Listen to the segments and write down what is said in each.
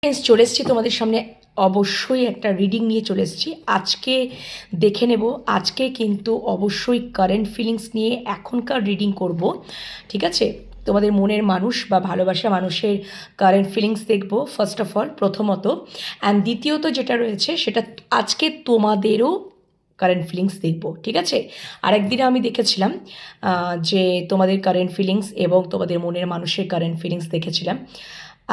Friends, চলে এসেছি তোমাদের সামনে। অবশ্যই একটা রিডিং নিয়ে চলে এসেছি আজকে। দেখে নেব আজকে কিন্তু অবশ্যই কারেন্ট ফিলিংস নিয়ে এখনকার রিডিং করব, ঠিক আছে? তোমাদের মনের মানুষ বা ভালোবাসা মানুষের কারেন্ট ফিলিংস দেখব ফার্স্ট অফ অল, প্রথমত। অ্যান্ড দ্বিতীয়ত যেটা রয়েছে সেটা আজকে তোমাদেরও কারেন্ট ফিলিংস দেখব, ঠিক আছে? আরেকদিনে আমি দেখেছিলাম যে তোমাদের কারেন্ট ফিলিংস এবং তোমাদের মনের মানুষের কারেন্ট ফিলিংস দেখেছিলাম।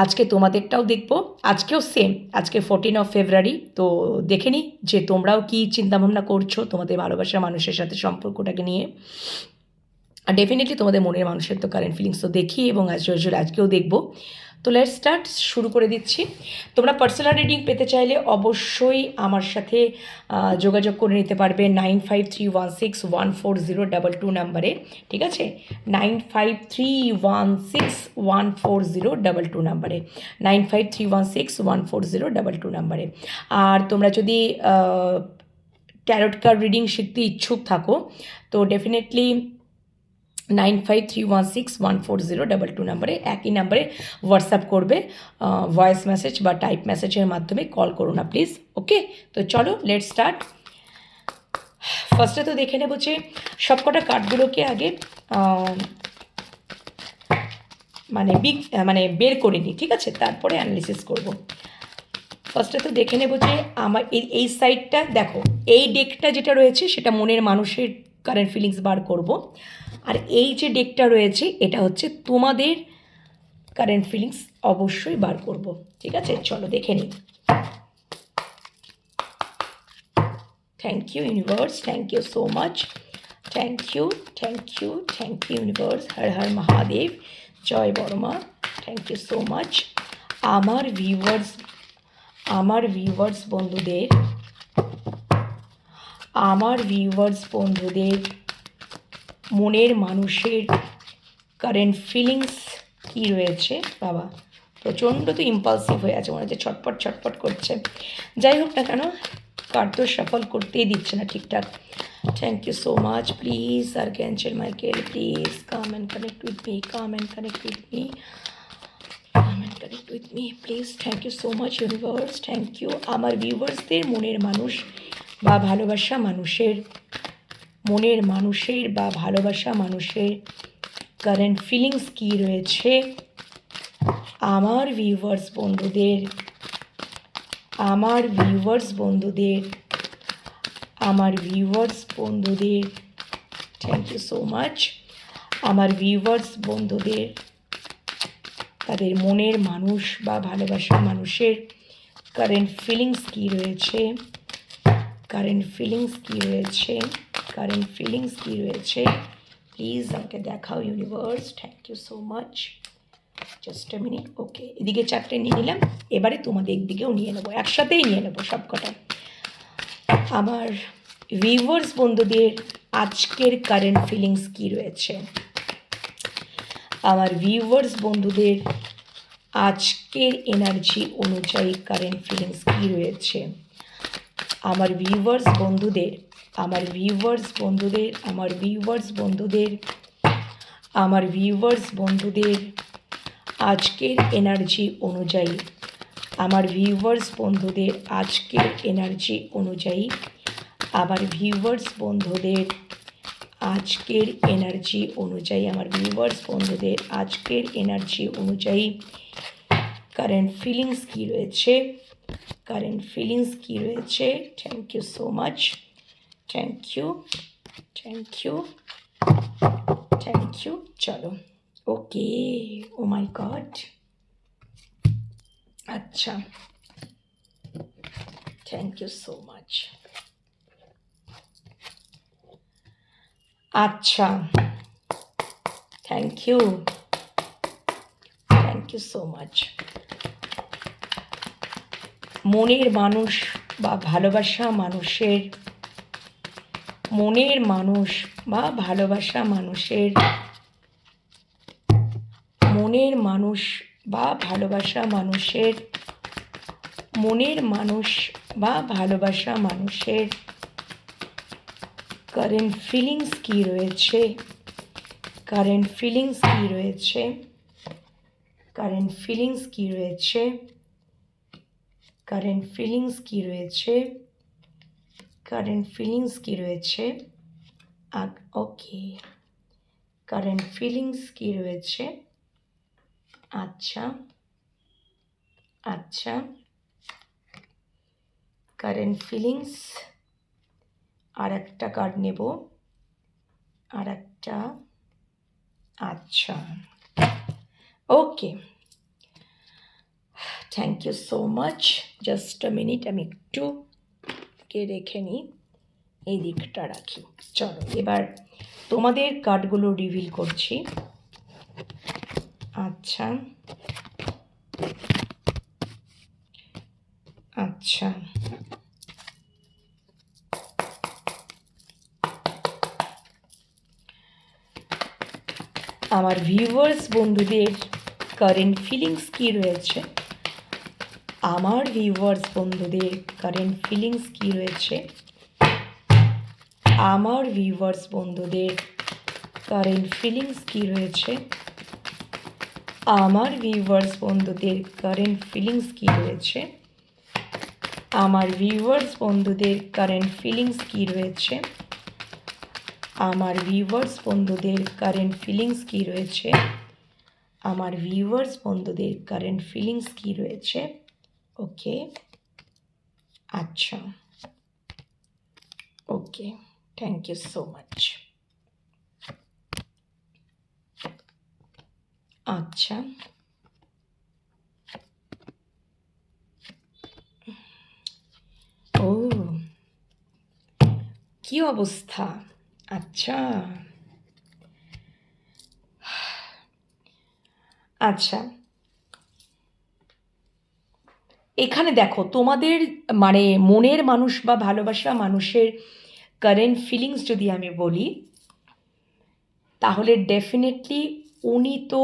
আজকে তোমাদেরটাও দেখব। আজকেও সেম, আজকে 14 ফেব্রুয়ারি। তো দেখে নিই যে তোমরাও কী চিন্তাভাবনা করছো তোমাদের ভালোবাসার মানুষের সাথে সম্পর্কটাকে নিয়ে। আর ডেফিনেটলি তোমাদের মনের মানুষের তো কারেন্ট ফিলিংস তো দেখি, এবং অ্যাজ ইউজুয়াল আজকেও দেখব। তো লেট স্টার্ট, শুরু করে দিচ্ছি। তোমরা পার্সোনাল রিডিং পেতে চাইলে অবশ্যই আমার সাথে যোগাযোগ করে নিতে পারবে 9531614022 নাম্বারে, ঠিক আছে? 9531614022 নাম্বারে, 9531614022 নাম্বারে। আর তোমরা যদি ট্যারট কার্ড রিডিং শিখতে ইচ্ছুক থাকো তো ডেফিনেটলি 9531614022 নাম্বারে, একই নাম্বারে হোয়াটসঅ্যাপ করবে, ভয়েস মেসেজ বা টাইপ মেসেজের মাধ্যমে কল করো না প্লিজ। ওকে, তো চলো লেট স্টার্ট। ফার্স্টে তো দেখে নেব যে সবকটা কার্ডগুলোকে আগে মানে বের করে নিই, ঠিক আছে? তারপরে অ্যানালিসিস করব। ফার্স্টে তো দেখে নেব যে আমার এই সাইডটা দেখো, এই ডেকটা যেটা রয়েছে সেটা মনের মানুষের কারেন্ট ফিলিংস বার করব। আর এই যে ডেকটা রয়েছে এটা হচ্ছে তোমাদের কারেন্ট ফিলিংস অবশ্যই বার করব, ঠিক আছে? চলো দেখে নিই। Thank you universe, thank you so much, thank you, thank you, thank you universe, Har Har Mahadev, জয় Boroma, thank you so much. আমার ভিউয়ার্স বন্ধুদের মনের মানুষের কারেন্ট ফিলিংস কী রয়েছে? বাবা প্রচণ্ড তো ইম্পালসিভ হয়ে আছে, মনে হচ্ছে ছটপট ছটপট করছে। যাই হোক না কেন, কার্ড তো সফল করতেই দিচ্ছে না ঠিকঠাক। Thank you so much. Please archangel Michael, please come and connect with me, come and connect with me, come and connect with me please. Thank you so much universe, thank you. আমার ভিউয়ার্সদের মনের মানুষ বা ভালোবাসা মানুষের current feelings কী রয়েছে আমার ভিউয়ার্স বন্ধুদের থ্যাংক ইউ সো মাচ। আমার ভিউয়ার্স বন্ধুদের তাদের মনের মানুষ বা ভালোবাসা মানুষের কারেন্ট ফিলিংস কী রয়েছে প্লিজ আমাকে দেখাও universe. Thank you so much. Just a minute. Okay, এদিকে চারটে নিয়ে নিলাম, এবারে তোমাদের দিকেও নিয়ে নেবো, একসাথেই নিয়ে নেবো সব কটা। আমার ভিউয়ার্স বন্ধুদের আজকের কারেন্ট ফিলিংস কী রয়েছে? আমার ভিউয়ার্স বন্ধুদের আজকের এনার্জি অনুযায়ী কারেন্ট ফিলিংস কী রয়েছে? আমার ভিউয়ার্স বন্ধুদের আজকের এনার্জি অনুযায়ী আমার ভিউয়ার্স বন্ধুদের আজকের এনার্জি অনুযায়ী আমার ভিউয়ার্স বন্ধুদের আজকের এনার্জি অনুযায়ী আমার ভিউয়ার্স বন্ধুদের আজকের এনার্জি অনুযায়ী কারেন্ট ফিলিংস কী রয়েছে? Thank you so much, thank you, চলো। ওকে, ও মাই গড, আচ্ছা, থ্যাংক ইউ সো মাচ। আচ্ছা, থ্যাংক ইউ সো মাচ। মনের মানুষ বা ভালোবাসা মানুষের কারেন্ট ফিলিংস কী রয়েছে? কারেন্ট ফিলিংস কী রয়েছে, কারেন্ট ফিলিংস কী রয়েছে, ওকে, কারেন্ট ফিলিংস কী রয়েছে, আচ্ছা আচ্ছা, কারেন্ট ফিলিংস। আর একটা কার্ড নেব, আর একটা, আচ্ছা, okay, thank you so much. Just a minute, আমি একটু কে রেখে নিই, এই দিকটা রাখি। চলো এবার তোমাদের কার্ডগুলো রিভিল করছি। আচ্ছা আচ্ছা, আমার ভিউয়ার্স বন্ধুদের কারেন্ট ফিলিংস কী রয়েছে, আমার ভিউয়ার্স বন্ধুদের কারেন্ট ফিলিংস কী রয়েছে, আমার ভিউয়ার্স বন্ধুদের কারেন্ট ফিলিংস কী রয়েছে, আমার ভিউয়ার্স বন্ধুদের কারেন্ট ফিলিংস কী রয়েছে, আমার ভিউয়ার্স বন্ধুদের কারেন্ট ফিলিংস কী রয়েছে, আমার ভিউয়ার্স বন্ধুদের কারেন্ট ফিলিংস কী রয়েছে, আমার ভিউয়ার্স বন্ধুদের কারেন্ট ফিলিংস কী রয়েছে। ওকে, আচ্ছা, okay, thank you so much. আচ্ছা, ও কি অবস্থা, আচ্ছা আচ্ছা, এখানে দেখো তোমাদের মানে মনের মানুষ বা ভালোবাসা মানুষের কারেন্ট ফিলিংস যদি আমি বলি, তাহলে ডেফিনেটলি উনি তো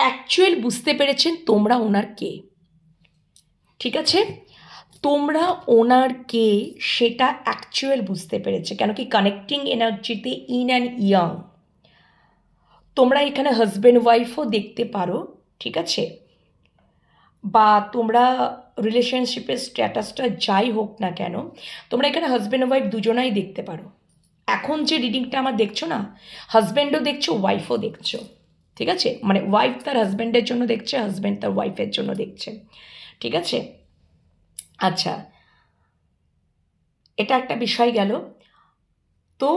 অ্যাকচুয়াল বুঝতে পেরেছেন তোমরা ওনার কে, ঠিক আছে, তোমরা ওনার কে সেটা অ্যাকচুয়াল বুঝতে পেরেছে। কেন কি কানেক্টিং এনার্জিতে ইন অ্যান্ড ইয়াং, তোমরা এখানে হাজব্যান্ড ওয়াইফও দেখতে পারো, ঠিক আছে, বা তোমরা রিলেশনশিপের স্ট্যাটাসটা যাই হোক না কেন, তোমরা এখানে হাজব্যান্ড ওয়াইফ দুজনাই দেখতে পারো। এখন যে রিডিংটা আমার দেখছো না, হাজব্যান্ডও দেখছো, ওয়াইফও দেখছো, ঠিক আছে, মানে ওয়াইফ তার হাজব্যান্ডের জন্য দেখছে, হাজব্যান্ড তার ওয়াইফের জন্য দেখছে, ঠিক আছে। আচ্ছা, এটা একটা বিষয় গেল। তো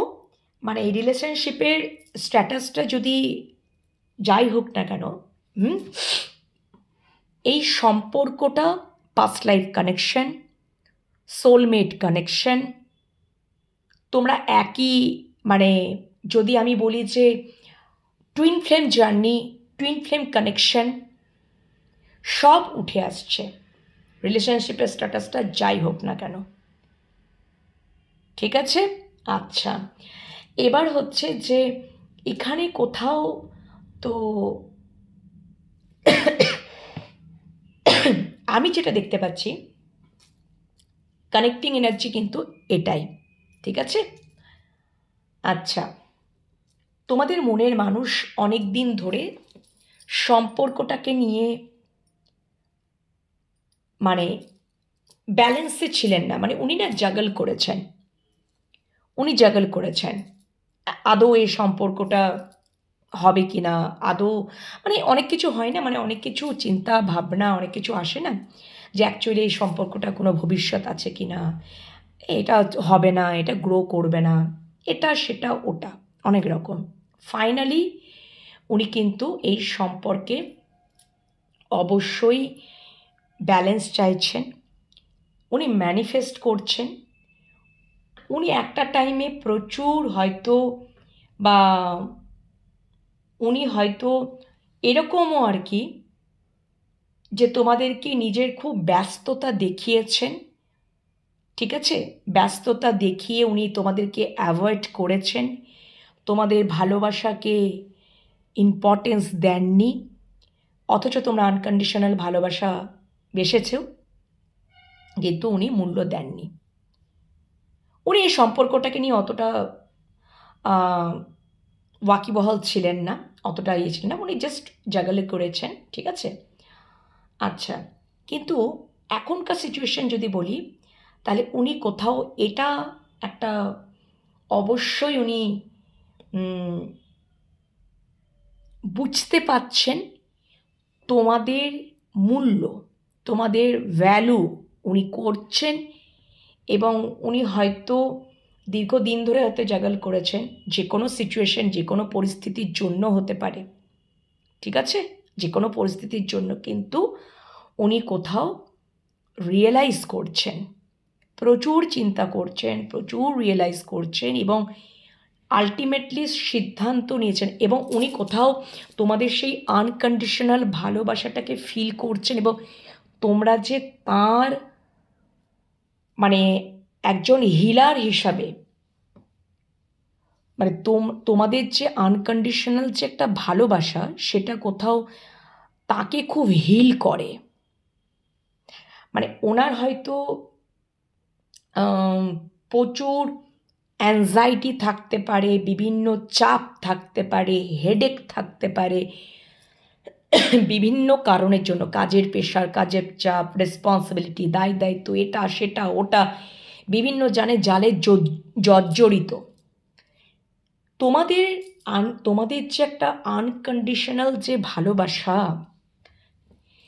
মানে এই রিলেশনশিপের স্ট্যাটাসটা যদি যাই হোক না কেন, এই সম্পর্কটা past life connection, soulmate connection, তোমরা একই মানে যদি আমি বলি যে twin flame journey, twin flame connection সব উঠে আসছে রিলেশনশিপের স্ট্যাটাসটা যাই হোক না কেন, ঠিক আছে। আচ্ছা, এবার হচ্ছে যে এখানে কোথাও তো আমি যেটা দেখতে পাচ্ছি কানেক্টিং এনার্জি কিন্তু এটাই, ঠিক আছে। আচ্ছা, তোমাদের মনের মানুষ অনেক দিন ধরে সম্পর্কটাকে নিয়ে মানে ব্যালেন্সে ছিলেন না, মানে উনি না জাগল করেছেন, উনি জাগল করেছেন আদৌ এই সম্পর্কটা হবে কি না, আদৌ মানে অনেক কিছু হয় না, মানে অনেক কিছু চিন্তা ভাবনা অনেক কিছু আসে না, যে অ্যাকচুয়ালি এই সম্পর্কটা কোনো ভবিষ্যৎ আছে কি না, এটা হবে না, এটা গ্রো করবে না, এটা সেটা ওটা অনেক রকম। ফাইনালি উনি কিন্তু এই সম্পর্কে অবশ্যই ব্যালেন্স চাইছেন, উনি ম্যানিফেস্ট করছেন, উনি একটা টাইমে প্রচুর হয়তো বা উনি হয়তো এরকমও আর কি যে তোমাদেরকে নিজের খুব ব্যস্ততা দেখিয়েছেন, ঠিক আছে, ব্যস্ততা দেখিয়ে উনি তোমাদেরকে অ্যাভয়েড করেছেন, তোমাদের ভালোবাসাকে ইম্পর্টেন্স দেননি, অথচ তোমরা আনকন্ডিশনাল ভালোবাসা বেসেছেও, কিন্তু উনি মূল্য দেননি, উনি এই সম্পর্কটাকে নিয়ে অতটা ওয়াকিবহাল ছিলেন না, অতটা ইয়ে ছিলেন না, উনি জাস্ট জাগালে করেছেন, ঠিক আছে। আচ্ছা, কিন্তু এখনকার সিচুয়েশন যদি বলি, তাহলে উনি কোথাও এটা একটা অবশ্যই উনি বুঝতে পারছেন তোমাদের মূল্য, তোমাদের ভ্যালু উনি করছেন, এবং উনি হয়তো দীর্ঘদিন ধরে হয়তো জাগাল করেছেন, যে কোনো সিচুয়েশন যে কোনো পরিস্থিতির জন্য হতে পারে, ঠিক আছে, যে কোনো পরিস্থিতির জন্য, কিন্তু উনি কোথাও রিয়েলাইজ করছেন, প্রচুর চিন্তা করছেন, প্রচুর রিয়েলাইজ করছেন, এবং আলটিমেটলি সিদ্ধান্ত নিয়েছেন, এবং উনি কোথাও তোমাদের সেই আনকন্ডিশনাল ভালোবাসাটাকে ফিল করছেন, এবং তোমরা যে তার মানে একজন হিলার হিসাবে, মানে তোমাদের যে আনকন্ডিশনাল যে একটা ভালোবাসা, সেটা কোথাও তাকে খুব হিল করে। মানে ওনার হয়তো প্রচুর অ্যাংজাইটি থাকতে পারে, বিভিন্ন চাপ থাকতে পারে, হেডেক থাকতে পারে, বিভিন্ন কারণের জন্য, কাজের প্রেশার, কাজের চাপ, রেসপন্সিবিলিটি, দায়িত্ব, এটা সেটা ওটা, বিভিন্ন জালে জর্জরিত। তোমাদের যে একটা আনকন্ডিশনাল যে ভালোবাসা,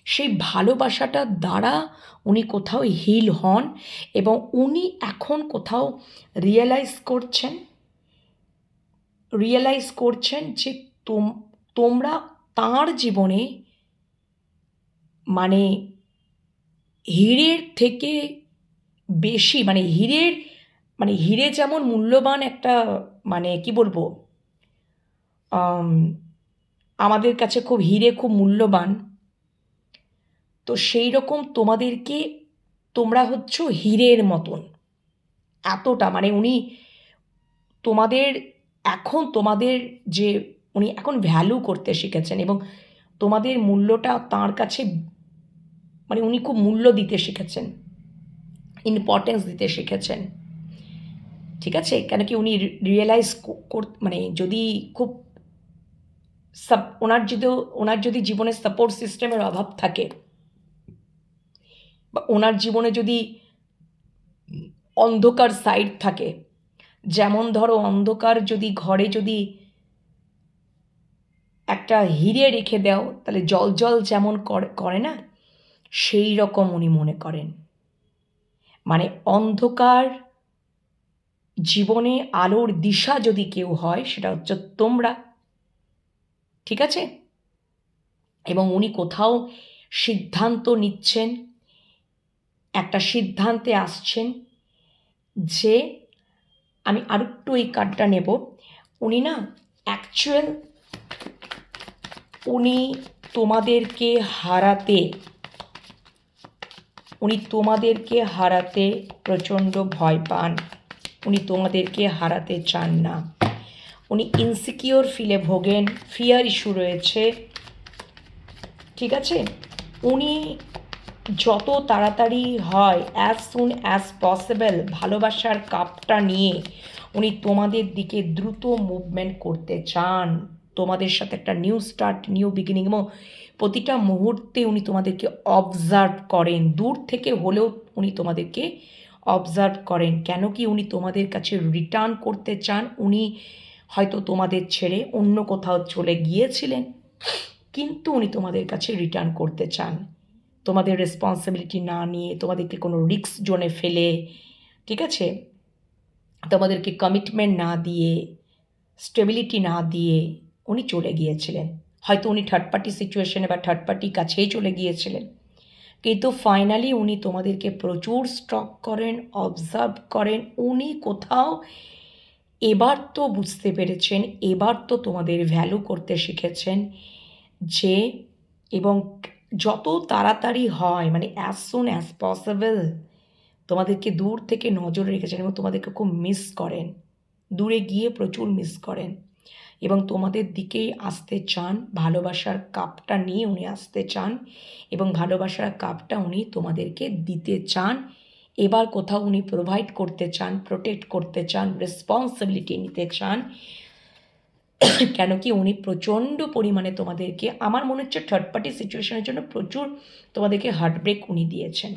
সেই ভালোবাসাটার দ্বারা উনি কোথাও হিল হন, এবং উনি এখন কোথাও রিয়েলাইজ করছেন যে তোমরা তাঁর জীবনে মানে হীরের থেকে বেশি, মানে হিরে যেমন মূল্যবান একটা, মানে কি বলবো, আমাদের কাছে খুব হিরে খুব মূল্যবান, তো সেই রকম তোমরা হচ্ছ হীরের মতন, এতটা মানে উনি তোমাদের যে উনি এখন ভ্যালু করতে শিখেছেন, এবং তোমাদের মূল্যটা তাঁর কাছে, মানে উনি খুব মূল্য দিতে শিখেছেন, ইম্পর্টেন্স দিতে শিখেছেন, ঠিক আছে। কেন কি উনি রিয়েলাইজ মানে যদি খুব ওনার যদি জীবনে সাপোর্ট সিস্টেমের অভাব থাকে, বা ওনার জীবনে যদি অন্ধকার সাইড থাকে, যেমন ধরো অন্ধকার যদি ঘরে যদি একটা হিরে রেখে দাও, তাহলে জল যেমন করে না, সেই রকম উনি মনে করেন। মানে অন্ধকার জীবনে আলোর দিশা যদি কেউ হয়, সেটা হচ্ছে তোমরা, ঠিক আছে। এবং উনি কোথাও সিদ্ধান্ত নিচ্ছেন, একটা সিদ্ধান্তে আসছেন, যে আমি আরেকটু এই কার্ডটা নেব। উনি না অ্যাকচুয়াল উনি তোমাদেরকে হারাতে প্রচণ্ড ভয় পান, উনি তোমাদেরকে হারাতে চান না, উনি ইনসিকিওর ফিলে ভোগেন, ফিয়ার ইস্যু রয়েছে, ঠিক আছে। উনি যত তাড়াতাড়ি হয়, অ্যাজ সুন অ্যাজ পসিবল, ভালোবাসার কাপটা নিয়ে উনি তোমাদের দিকে দ্রুত মুভমেন্ট করতে চান, তোমাদের সাথে একটা নিউ স্টার্ট, নিউ বিগিনিং, এবং প্রতিটা মুহূর্তে উনি তোমাদেরকে অবজার্ভ করেন, দূর থেকে হলেও উনি তোমাদেরকে অবজার্ভ করেন। কেন কি উনি তোমাদের কাছে রিটার্ন করতে চান, উনি হয়তো তোমাদের ছেড়ে অন্য কোথাও চলে গিয়েছিলেন, কিন্তু উনি তোমাদের কাছে রিটার্ন করতে চান, তোমাদের রেসপন্সিবিলিটি না নিয়ে, তোমাদেরকে কোনো রিস্ক জোনে ফেলে, ঠিক আছে, তোমাদেরকে কমিটমেন্ট না দিয়ে, স্টেবিলিটি না দিয়ে উনি চলে গিয়েছিলেন। হয়তো উনি থার্ড পার্টি সিচুয়েশনে বা থার্ড পার্টির কাছেই চলে গিয়েছিলেন, কিন্তু ফাইনালি উনি তোমাদেরকে প্রচুর স্টক করেন, অবজার্ভ করেন। উনি কোথাও এবার তো বুঝতে পেরেছেন, এবার তো তোমাদের ভ্যালু করতে শিখেছেন, যে এবং যত তাড়াতাড়ি হয়, মানে অ্যাজ সুন অ্যাজ পসিবল তোমাদেরকে দূর থেকে নজর রেখেছেন, এবং তোমাদেরকে খুব মিস করেন, দূরে গিয়ে প্রচুর মিস করেন, এবং তোমাদের দিকেই আসতে চান, ভালোবাসার কাপটা নিয়ে উনি আসতে চান, এবং ভালোবাসার কাপটা উনি তোমাদেরকে দিতে চান, এবার কোথাও উনি প্রোভাইড করতে চান, প্রোটেক্ট করতে চান, রেসপন্সিবিলিটি নিতে চান। কেন কি উনি প্রচণ্ড পরিমাণে তোমাদেরকে, আমার মনে হচ্ছে থার্ড পার্টি সিচুয়েশনের জন্য প্রচুর তোমাদেরকে হার্টব্রেক উনি দিয়েছেন,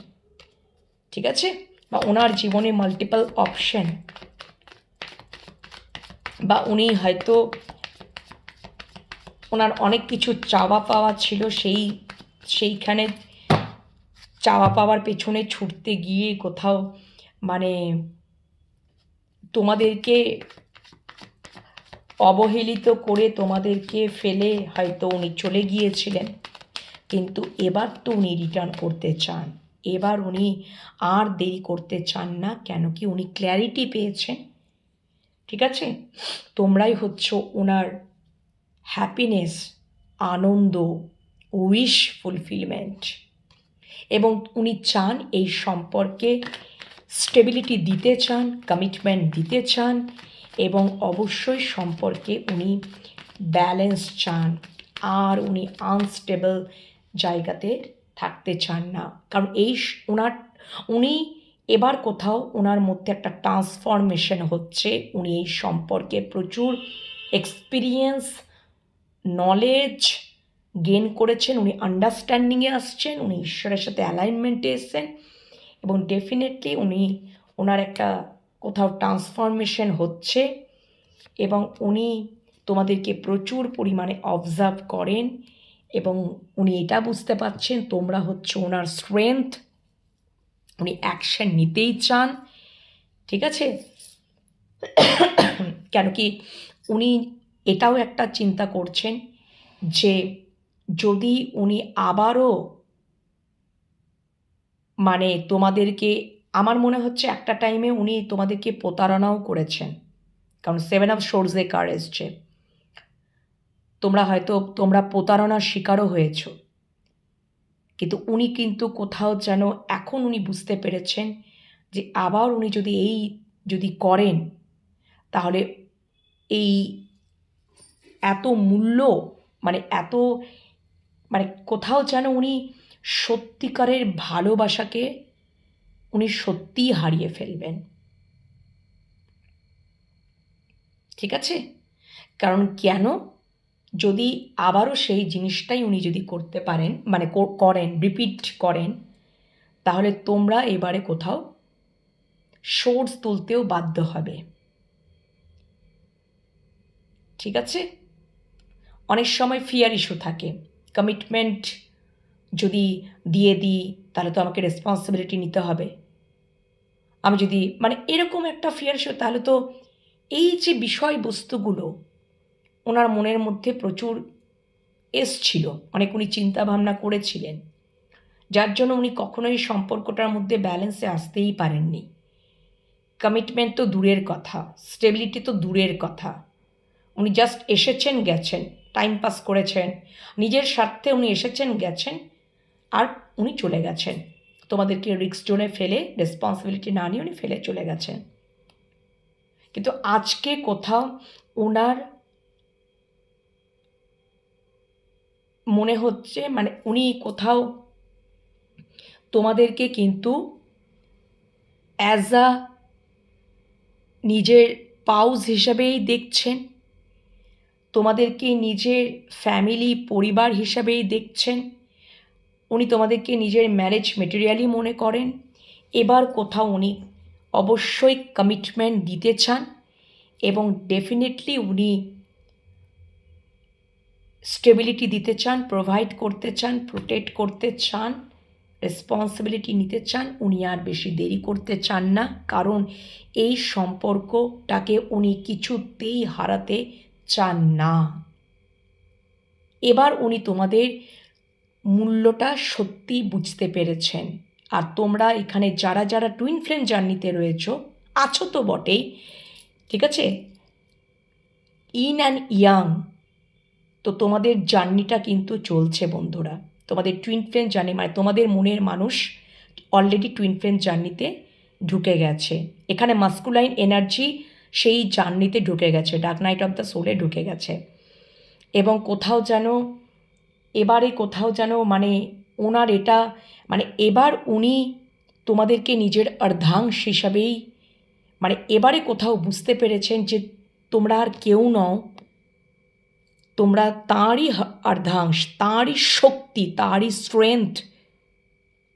ঠিক আছে? বা ওনার জীবনে মাল্টিপল অপশন, বা উনি হয়তো ওনার অনেক কিছু চাওয়া পাওয়া ছিল, সেইখানে চাওয়া পাওয়ার পেছনে ছুটতে গিয়ে কোথাও মানে তোমাদেরকে অবহেলিত করে তোমাদেরকে ফেলে হয়তো উনি চলে গিয়েছিলেন। কিন্তু এবার তো উনি রিটার্ন করতে চান, এবার উনি আর দেরি করতে চান না। কেন কি উনি ক্ল্যারিটি পেয়েছেন, ঠিক আছে? তোমরাই হচ্ছ ওনার হ্যাপিনেস, আনন্দ, উইশ ফুলফিলমেন্ট। এবং উনি চান এই সম্পর্কে স্টেবিলিটি দিতে চান, কমিটমেন্ট দিতে চান, এবং অবশ্যই সম্পর্কে উনি ব্যালেন্স চান। আর উনি আনস্টেবল জায়গাতে থাকতে চান না। কারণ উনি এবার কোথাও ওনার মধ্যে একটা ট্রান্সফরমেশন হচ্ছে। উনি এই সম্পর্কে প্রচুর এক্সপিরিয়েন্স, নলেজ গেন করেছেন, উনি আন্ডারস্ট্যান্ডিংয়ে আসছেন, উনি ঈশ্বরের সাথে অ্যালাইনমেন্টে এসছেন, এবং ডেফিনেটলি ওনার একটা কোথাও ট্রান্সফরমেশন হচ্ছে। এবং উনি তোমাদেরকে প্রচুর পরিমাণে অবজার্ভ করেন, এবং উনি এটা বুঝতে পারছেন তোমরা হচ্ছে ওনার স্ট্রেংথ। উনি অ্যাকশন নিতেই চান, ঠিক আছে? কেন কি উনি এটাও একটা চিন্তা করছেন যে যদি উনি আবারও মানে তোমাদেরকে, আমার মনে হচ্ছে একটা টাইমে উনি তোমাদেরকে প্রতারণাও করেছেন। কারণ 7 অফ সোর্সে কার্ড এসছে, তোমরা প্রতারণার শিকারও হয়েছ। কিন্তু উনি কিন্তু কোথাও যেন এখন উনি বুঝতে পেরেছেন যে আবার উনি যদি করেন, তাহলে এই এত মূল্য মানে কোথাও যেন উনি সত্যিকারের ভালোবাসাকে উনি সত্যিই হারিয়ে ফেলবেন, ঠিক আছে? কারণ কেন, যদি আবারও সেই জিনিসটাই উনি যদি করতে পারেন, মানে করেন, রিপিট করেন, তাহলে তোমরা এবারে কোথাও সোর্স তুলতেও বাধ্য হবে, ঠিক আছে? অনেক সময় ফিয়ার ইস্যু থাকে, কমিটমেন্ট যদি দিয়ে দিই তাহলে তো আমাকে রেসপন্সিবিলিটি নিতে হবে। আমি যদি এরকম একটা ফিয়ার ইস্যু, তাহলে তো এই যে বিষয়বস্তুগুলো ওনার মনের মধ্যে প্রচুর এসছিল, অনেক উনি চিন্তাভাবনা করেছিলেন, যার জন্য উনি কখনোই সম্পর্কটার মধ্যে ব্যালেন্সে আসতেই পারেননি। কমিটমেন্ট তো দূরের কথা, স্টেবিলিটি তো দূরের কথা। উনি জাস্ট এসেছেন গেছেন, টাইম পাস করেছেন, নিজের স্বার্থে উনি এসেছেন গেছেন, আর উনি চলে গেছেন। তোমাদেরকে রিস্ক জোনে ফেলে, রেসপন্সিবিলিটি না নিয়ে উনি ফেলে চলে গেছেন। কিন্তু আজকে কোথাও ওনার মনে হচ্ছে উনি কোথাও তোমাদেরকে কিন্তু অ্যাজ আ নিজের পাউজ হিসাবেই দেখছেন, তোমাদেরকে নিজের ফ্যামিলি, পরিবার হিসাবেই দেখছেন। উনি তোমাদেরকে নিজের ম্যারেজ মেটেরিয়ালই মনে করেন। এবার কোথাও উনি অবশ্যই কমিটমেন্ট দিতে চান, এবং ডেফিনেটলি উনি স্টেবিলিটি দিতে চান, প্রোভাইড করতে চান, প্রোটেক্ট করতে চান, রেসপন্সিবিলিটি নিতে চান। উনি আর বেশি দেরি করতে চান না, কারণ এই সম্পর্কটাকে উনি কিছুতেই হারাতে চান না। এবার উনি তোমাদের মূল্যটা সত্যি বুঝতে পেরেছেন। আর তোমরা এখানে যারা যারা টুইন ফ্লেম জার্নিতে আছো তো বটেই, ঠিক আছে? ইন অ্যান্ড ইয়াং, তো তোমাদের জার্নিটা কিন্তু চলছে বন্ধুরা। তোমাদের টুইন ফ্লেম জার্নি, তোমাদের মনের মানুষ অলরেডি টুইন ফ্লেম জার্নিতে ঢুকে গেছে। এখানে মাস্কুলাইন এনার্জি সেই জার্নিতে ঢুকে গেছে, ডার্ক নাইট অফ দ্য সোলে ঢুকে গেছে। এবং কোথাও যেন ওনার এটা এবার উনি তোমাদেরকে নিজের অর্ধাংশ হিসাবেই মানে এবারে কোথাও বুঝতে পেরেছেন যে তোমরা আর কেউ নও, তোমরা তাঁরই অর্ধাংশ, তাঁরই শক্তি, তাঁরই স্ট্রেংথ,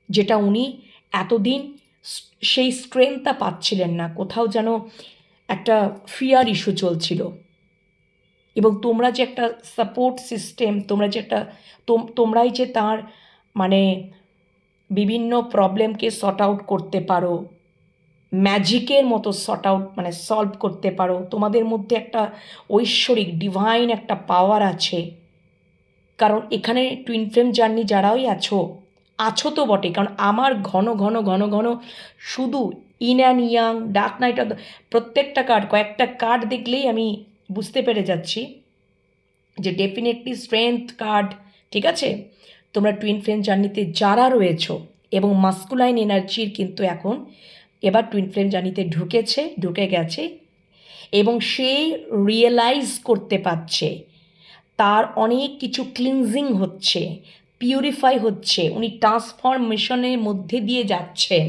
যেটা উনি এতদিন সেই স্ট্রেংথটা পাচ্ছিলেন না। কোথাও যেন একটা ফিয়ার ইস্যু চলছিল, এবং তোমরা যে একটা সাপোর্ট সিস্টেম, তোমরা যে একটা তোমরাই যে তার মানে বিভিন্ন প্রবলেমকে সর্ট আউট করতে পারো, ম্যাজিকের মতো সর্ট আউট মানে সলভ করতে পারো। তোমাদের মধ্যে একটা ঐশ্বরিক ডিভাইন একটা পাওয়ার আছে। কারণ এখানে টুইন ফ্লেম জার্নি যারাই আছো তো বটে, কারণ আমার ঘন ঘন ঘন ঘন শুধু in and young, dark night, প্রত্যেকটা কার্ড, কয়েকটা কার্ড দেখলেই আমি বুঝতে পেরে যাচ্ছি যে ডেফিনেটলি স্ট্রেংথ কার্ড। ঠিক আছে, তোমরা টুইন ফ্লেম জার্নিতে যারা রয়েছো, এবং মাস্কুলাইন এনার্জির কিন্তু এখন এবার টুইন ফ্লেম জার্নিতে ঢুকে গেছে, এবং সে রিয়েলাইজ করতে পারছে তার অনেক কিছু ক্লিনজিং হচ্ছে, পিউরিফাই হচ্ছে, উনি ট্রান্সফরমেশনের মধ্যে দিয়ে যাচ্ছেন।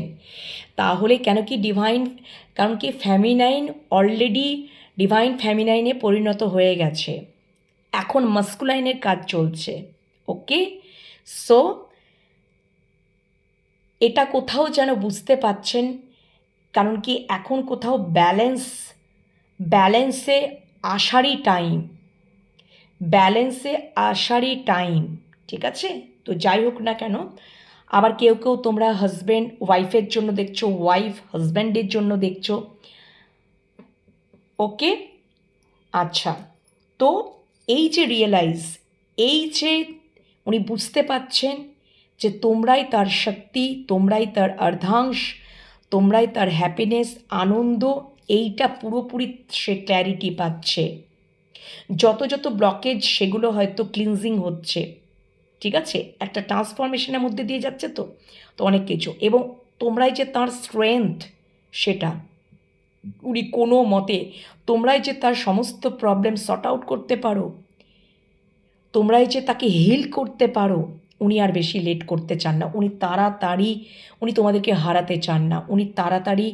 তাহলে কেন কি কারণ কি ফ্যামিনাইন অলরেডি ডিভাইন ফ্যামিনাইনে পরিণত হয়ে গেছে, এখন মাস্কুলাইনের কাজ চলছে। ওকে, সো এটা কোথাও যেন বুঝতে পাচ্ছেন, কারণ কি এখন কোথাও ব্যালেন্সে আসারই টাইম। ঠিক আছে, তো যাই হোক না কেন, আবার কেউ তোমরা হাজব্যান্ড ওয়াইফের জন্য দেখছো, ওয়াইফ হাজব্যান্ডের জন্য দেখছো। ওকে, আচ্ছা, তো এই যে এই যে উনি বুঝতে পাচ্ছেন যে তোমরাই তার শক্তি, তোমরাই তার অর্ধাংশ, তোমরাই তার হ্যাপিনেস, আনন্দ, এইটা পুরোপুরি সে ক্ল্যারিটি পাচ্ছে। যত ব্লকেজ সেগুলো হয়তো ক্লিনজিং হচ্ছে। ঠিক আছে, একটা ট্রান্সফরমেশনের মধ্যে দিয়ে যাচ্ছে তো অনেক কিছু, এবং তোমরাই যে তার স্ট্রেংথ, সেটা উনি কোনো মতে, তোমরাই যে তার সমস্ত প্রবলেম সর্ট আউট করতে পারো, তোমরাই যে তাকে হিল করতে পারো। উনি আর বেশি লেট করতে চান না, উনি তোমাদেরকে হারাতে চান না, উনি তাড়াতাড়ি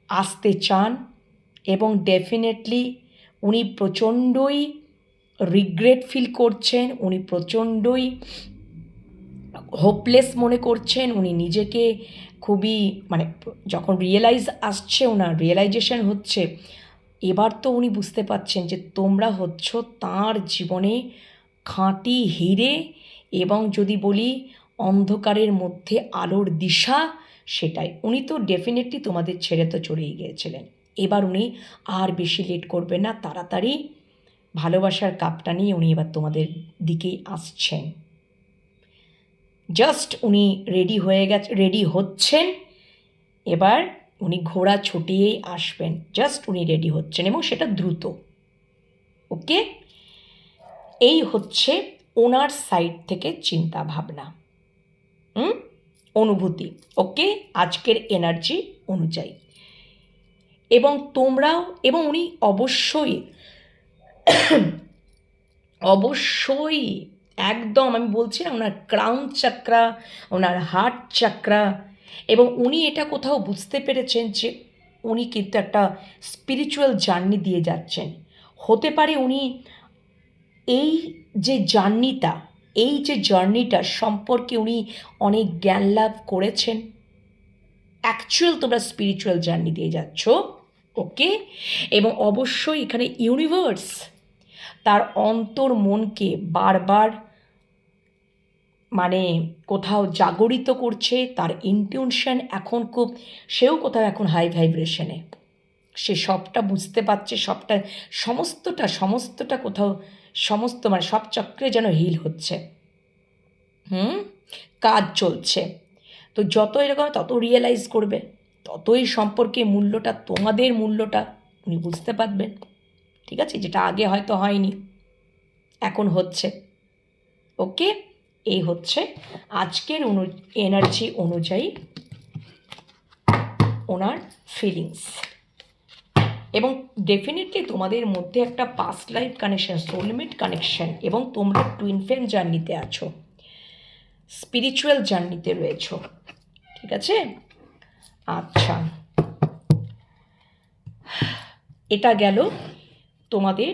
আসতে চান, এবং ডেফিনেটলি উনি প্রচণ্ডই রিগ্রেট ফিল করছেন, উনি প্রচণ্ডই হোপলেস মনে করছেন, উনি নিজেকে খুবই মানে যখন ওনার রিয়েলাইজেশন হচ্ছে, এবার তো উনি বুঝতে পাচ্ছেন যে তোমরা হচ্ছ তাঁর জীবনে খাঁটি হিরে, এবং যদি বলি অন্ধকারের মধ্যে আলোর দিশা, সেটাই। উনি তো ডেফিনেটলি তোমাদের ছেড়ে তো চলেই গিয়েছিলেন, এবার উনি আর বেশি লেট করবেন না, তাড়াতাড়ি ভালোবাসার কাপটা নিয়ে উনি এবার তোমাদের দিকেই আসছেন। জাস্ট উনি রেডি হচ্ছেন, এবার উনি ঘোড়া ছুটিয়েই আসবেন, জাস্ট উনি রেডি হচ্ছেন, এবং সেটা দ্রুত। ওকে, এই হচ্ছে ওনার সাইড থেকে চিন্তা ভাবনা, অনুভূতি। ওকে, আজকের এনার্জি অনুযায়ী, এবং তোমরাও, এবং উনি অবশ্যই একদম, আমি বলছি না, ওনার ক্রাউন চাকরা, ওনার হার্ট চাকরা, এবং উনি এটা কোথাও বুঝতে পেরেছেন যে উনি কিন্তু একটা স্পিরিচুয়াল জার্নি দিয়ে যাচ্ছেন। হতে পারে উনি এই যে জার্নিটা সম্পর্কে উনি অনেক জ্ঞান লাভ করেছেন। অ্যাকচুয়াল তোমরা স্পিরিচুয়াল জার্নি দিয়ে যাচ্ছ। ওকে, এবং অবশ্যই এখানে ইউনিভার্স তার অন্তর মনকে বারবার মানে কোথাও জাগরিত করছে, তার ইনটিউশন এখন সেও কোথাও এখন হাই ভাইব্রেশনে, সে সবটা বুঝতে পারছে, সমস্তটা কোথাও মানে সব চক্রে যেন হিল হচ্ছে, কাজ চলছে। তো যত এরকম তত রিয়েলাইজ করবে, ততই সম্পর্কে তোমাদের মূল্যটা উনি বুঝতে পারবেন। ঠিক আছে, যেটা আগে হয়তো হয়নি, এখন হচ্ছে। ওকে, এই হচ্ছে আজকের এনার্জি অনুযায়ী ওনার ফিলিংস, এবং ডেফিনেটলি তোমাদের মধ্যে একটা past life connection, soulmate connection, এবং তোমরা টুইন ফ্লেম জার্নিতে আছো, স্পিরিচুয়াল জার্নিতে রয়েছো। ঠিক আছে, আচ্ছা, এটা গেল তোমাদের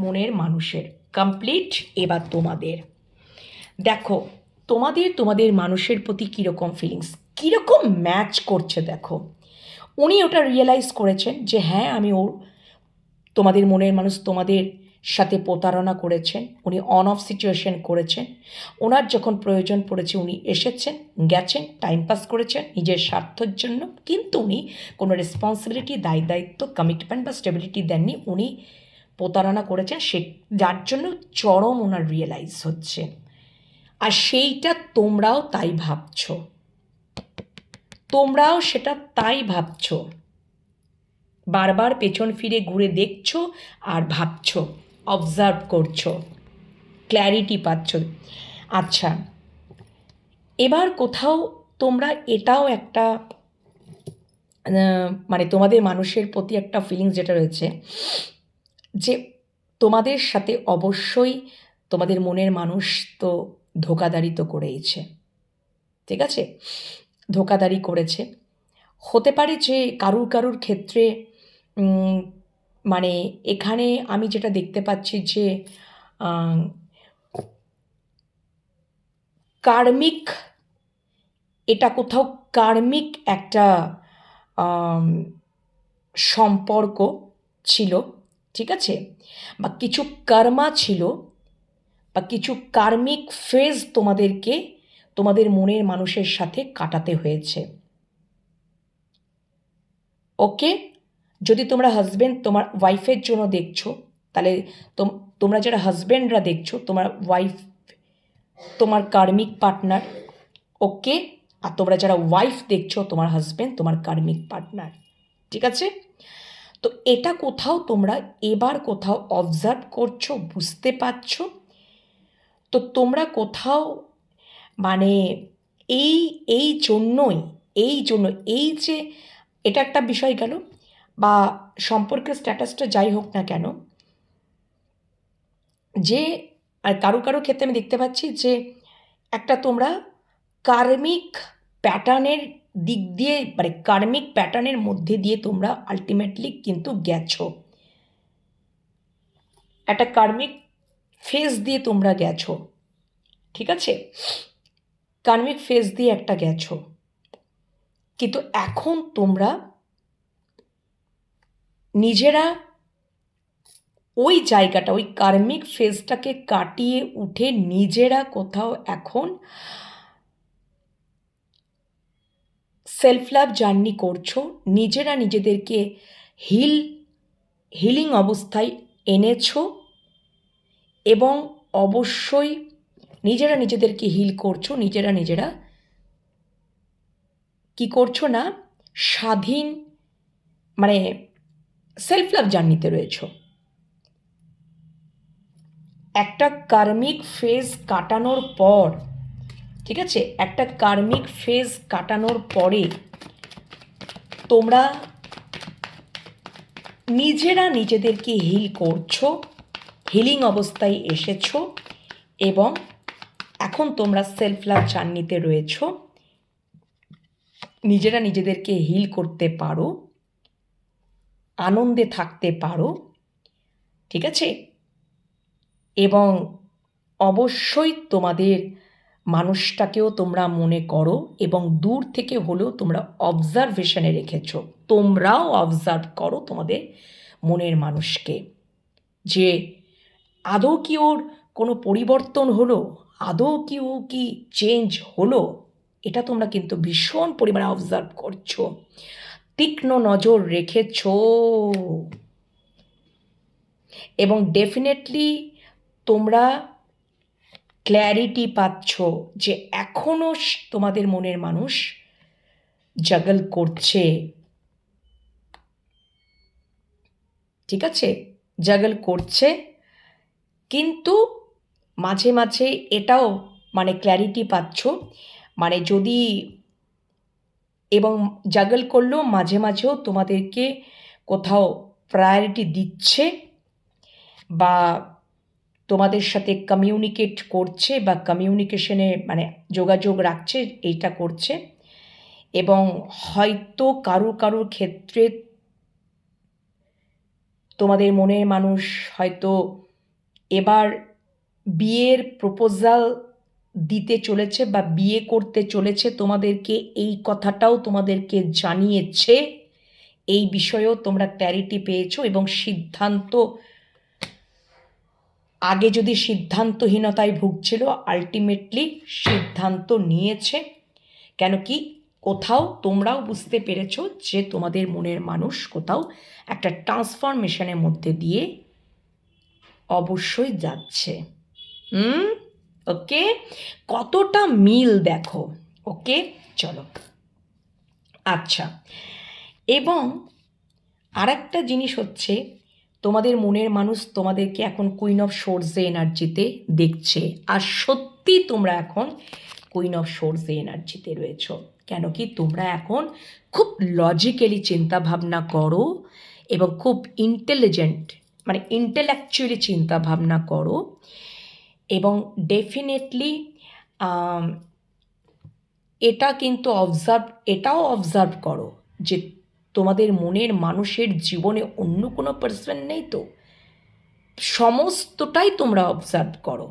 মনের মানুষের কমপ্লিট। এবার তোমাদের দেখো, তোমাদের মানুষের প্রতি কীরকম ফিলিংস, কীরকম ম্যাচ করছে দেখো। উনি ওটা রিয়েলাইজ করেছেন যে হ্যাঁ, আমি তোমাদের মনের মানুষ তোমাদের সাথে প্রতারণা করেছেন, উনি অন অফ সিচুয়েশন করেছেন। ওনার যখন প্রয়োজন পড়েছে উনি এসেছেন, গেছেন, টাইম পাস করেছেন নিজের স্বার্থের জন্য, কিন্তু উনি কোনো রেসপন্সিবিলিটি, দায়িত্ব, কমিটমেন্ট বা স্টেবিলিটি দেননি। উনি প্রতারণা করেছেন, যার জন্য চরম ওনার রিয়েলাইজ হচ্ছে। আর সেইটা তোমরাও তাই ভাবছো, তোমরাও সেটা তাই ভাবছো, বারবার পেছন ফিরে ঘুরে দেখছো আর ভাবছো, অবজার্ভ করছো, ক্ল্যারিটি পাচ্ছ। আচ্ছা, এবার কোথাও তোমরা এটাও একটা মানে তোমাদের মানুষের প্রতি একটা ফিলিংস যেটা রয়েছে, যে তোমাদের সাথে অবশ্যই তোমাদের মনের মানুষ তো ধোঁকাদারি তো করেইছে, ঠিক আছে, ধোঁকাদারি করেছে। হতে পারে যে কারুর ক্ষেত্রে মানে এখানে আমি যেটা দেখতে পাচ্ছি যে কার্মিক, এটা কোথাও কার্মিক একটা সম্পর্ক ছিল, ঠিক আছে, বা কিছু কর্মা ছিল, বা কিছু কার্মিক ফেজ তোমাদেরকে তোমাদের মনের মানুষের সাথে কাটাতে হয়েছে। ওকে, যদি তোমরা হাজব্যান্ড তোমার ওয়াইফের জন্য দেখছো, তাহলে তোমরা যারা হাজব্যান্ডরা দেখছো, তোমার ওয়াইফ তোমার কার্মিক পার্টনার, ওকে, আর তোমরা যারা ওয়াইফ দেখছো, তোমার হাজব্যান্ড তোমার কার্মিক পার্টনার, ঠিক আছে। তো এটা কোথাও তোমরা এবার কোথাও অবজার্ভ করছো, বুঝতে পারছো। তো তোমরা কোথাও মানে এই জন্যই এই যে এটা একটা বিষয় গেল, বা সম্পর্কের স্ট্যাটাসটা যাই হোক না কেন, যে আর কারো ক্ষেত্রে আমি দেখতে পাচ্ছি যে একটা তোমরা কার্মিক প্যাটার্নের দিক দিয়ে, মানে কার্মিক প্যাটার্নের মধ্যে দিয়ে তোমরা আলটিমেটলি কিন্তু গেছো, একটা কার্মিক ফেজ দিয়ে তোমরা গেছো, ঠিক আছে, কার্মিক ফেজ দিয়ে একটা গেছো। কিন্তু এখন তোমরা নিজেরা ওই জায়গাটা, ওই কার্মিক ফেজটাকে কাটিয়ে উঠে নিজেরা কোথাও এখন সেলফ লাভ জার্নি করছো, নিজেরা নিজেদেরকে হিলিং অবস্থায় এনেছো, এবং অবশ্যই নিজেরা নিজেদেরকে হিল করছো, নিজেরা কি করছো না, স্বাধীন, মানে সেলফ লাভ জার্নিতে রয়েছো। একটা কার্মিক ফেজ কাটানোর পর, ঠিক আছে, একটা কার্মিক ফেজ কাটানোর পরে তোমরা নিজেরা নিজেদেরকে হিল করছো, হিলিং অবস্থায় এসেছো, এবং এখন তোমরা সেলফ লাভ জার্নিতে রয়েছো, নিজেরা নিজেদেরকে হিল করতে পারো, আনন্দে থাকতে পারো, ঠিক আছে, এবং অবশ্যই তোমাদের মানুষটাকেও তোমরা মনে করো, এবং দূর থেকে হলেও তোমরা অবজারভেশনে রেখেছো, তোমরাও অবজার্ভ করো তোমাদের মনের মানুষকে, যে আদৌ কি ওর কোনো পরিবর্তন হলো, আদৌ কি ও কি চেঞ্জ হলো, এটা তোমরা কিন্তু ভীষণ পরিমাণে অবজার্ভ করছো, তীক্ষ্ণ নজর রেখেছো, এবং ডেফিনেটলি তোমরা ক্ল্যারিটি পাচ্ছ যে এখনও তোমাদের মনের মানুষ জাগল করছে, ঠিক আছে, জাগল করছে, কিন্তু মাঝে মাঝে এটাও মানে ক্ল্যারিটি পাচ্ছ, মানে যদি, এবং জাগল করলেও মাঝে মাঝেও তোমাদেরকে কোথাও প্রায়োরিটি দিচ্ছে, বা তোমাদের সাথে কমিউনিকেট করছে, বা কমিউনিকেশনে মানে যোগাযোগ রাখছে, এইটা করছে, এবং হয়তো কারুর ক্ষেত্রে তোমাদের মনের মানুষ হয়তো এবার বিয়ের প্রপোজাল দিতে চলেছে বা বিয়ে করতে চলেছে, তোমাদেরকে এই কথাটাও তোমাদেরকে জানিয়েছে। এই বিষয়েও তোমরা ক্ল্যারিটি পেয়েছো এবং সিদ্ধান্ত, আগে যদি সিদ্ধান্তহীনতায় ভুগছিল, আলটিমেটলি সিদ্ধান্ত নিয়েছে। কেন কি কোথাও তোমরাও বুঝতে পেরেছো যে তোমাদের মনের মানুষ কোথাও একটা ট্রান্সফরমেশনের মধ্যে দিয়ে অবশ্যই যাচ্ছে। ওকে, কতটা মিল দেখো। ওকে, চলো। আচ্ছা, এবং আরেকটা জিনিস হচ্ছে, তোমাদের মনের মানুষ তোমাদেরকে এখন কুইন অফ সোর্সে এনার্জিতে দেখছে, আর সত্যি তোমরা এখন কুইন অফ সোর্সে এনার্জিতে রয়েছো। কেন কি তোমরা এখন খুব লজিক্যালি চিন্তা ভাবনা করো এবং খুব ইন্টেলিজেন্ট, মানে ইন্টেলেকচুয়ালি চিন্তা ভাবনা করো, এবং ডেফিনেটলি এটা কিন্তু এটাও অবজার্ভ করো যে তোমাদের মনের মানুষের জীবনে অন্য কোনো পার্সন নেই তো, সমস্তটাই তোমরা অবজার্ভ করো।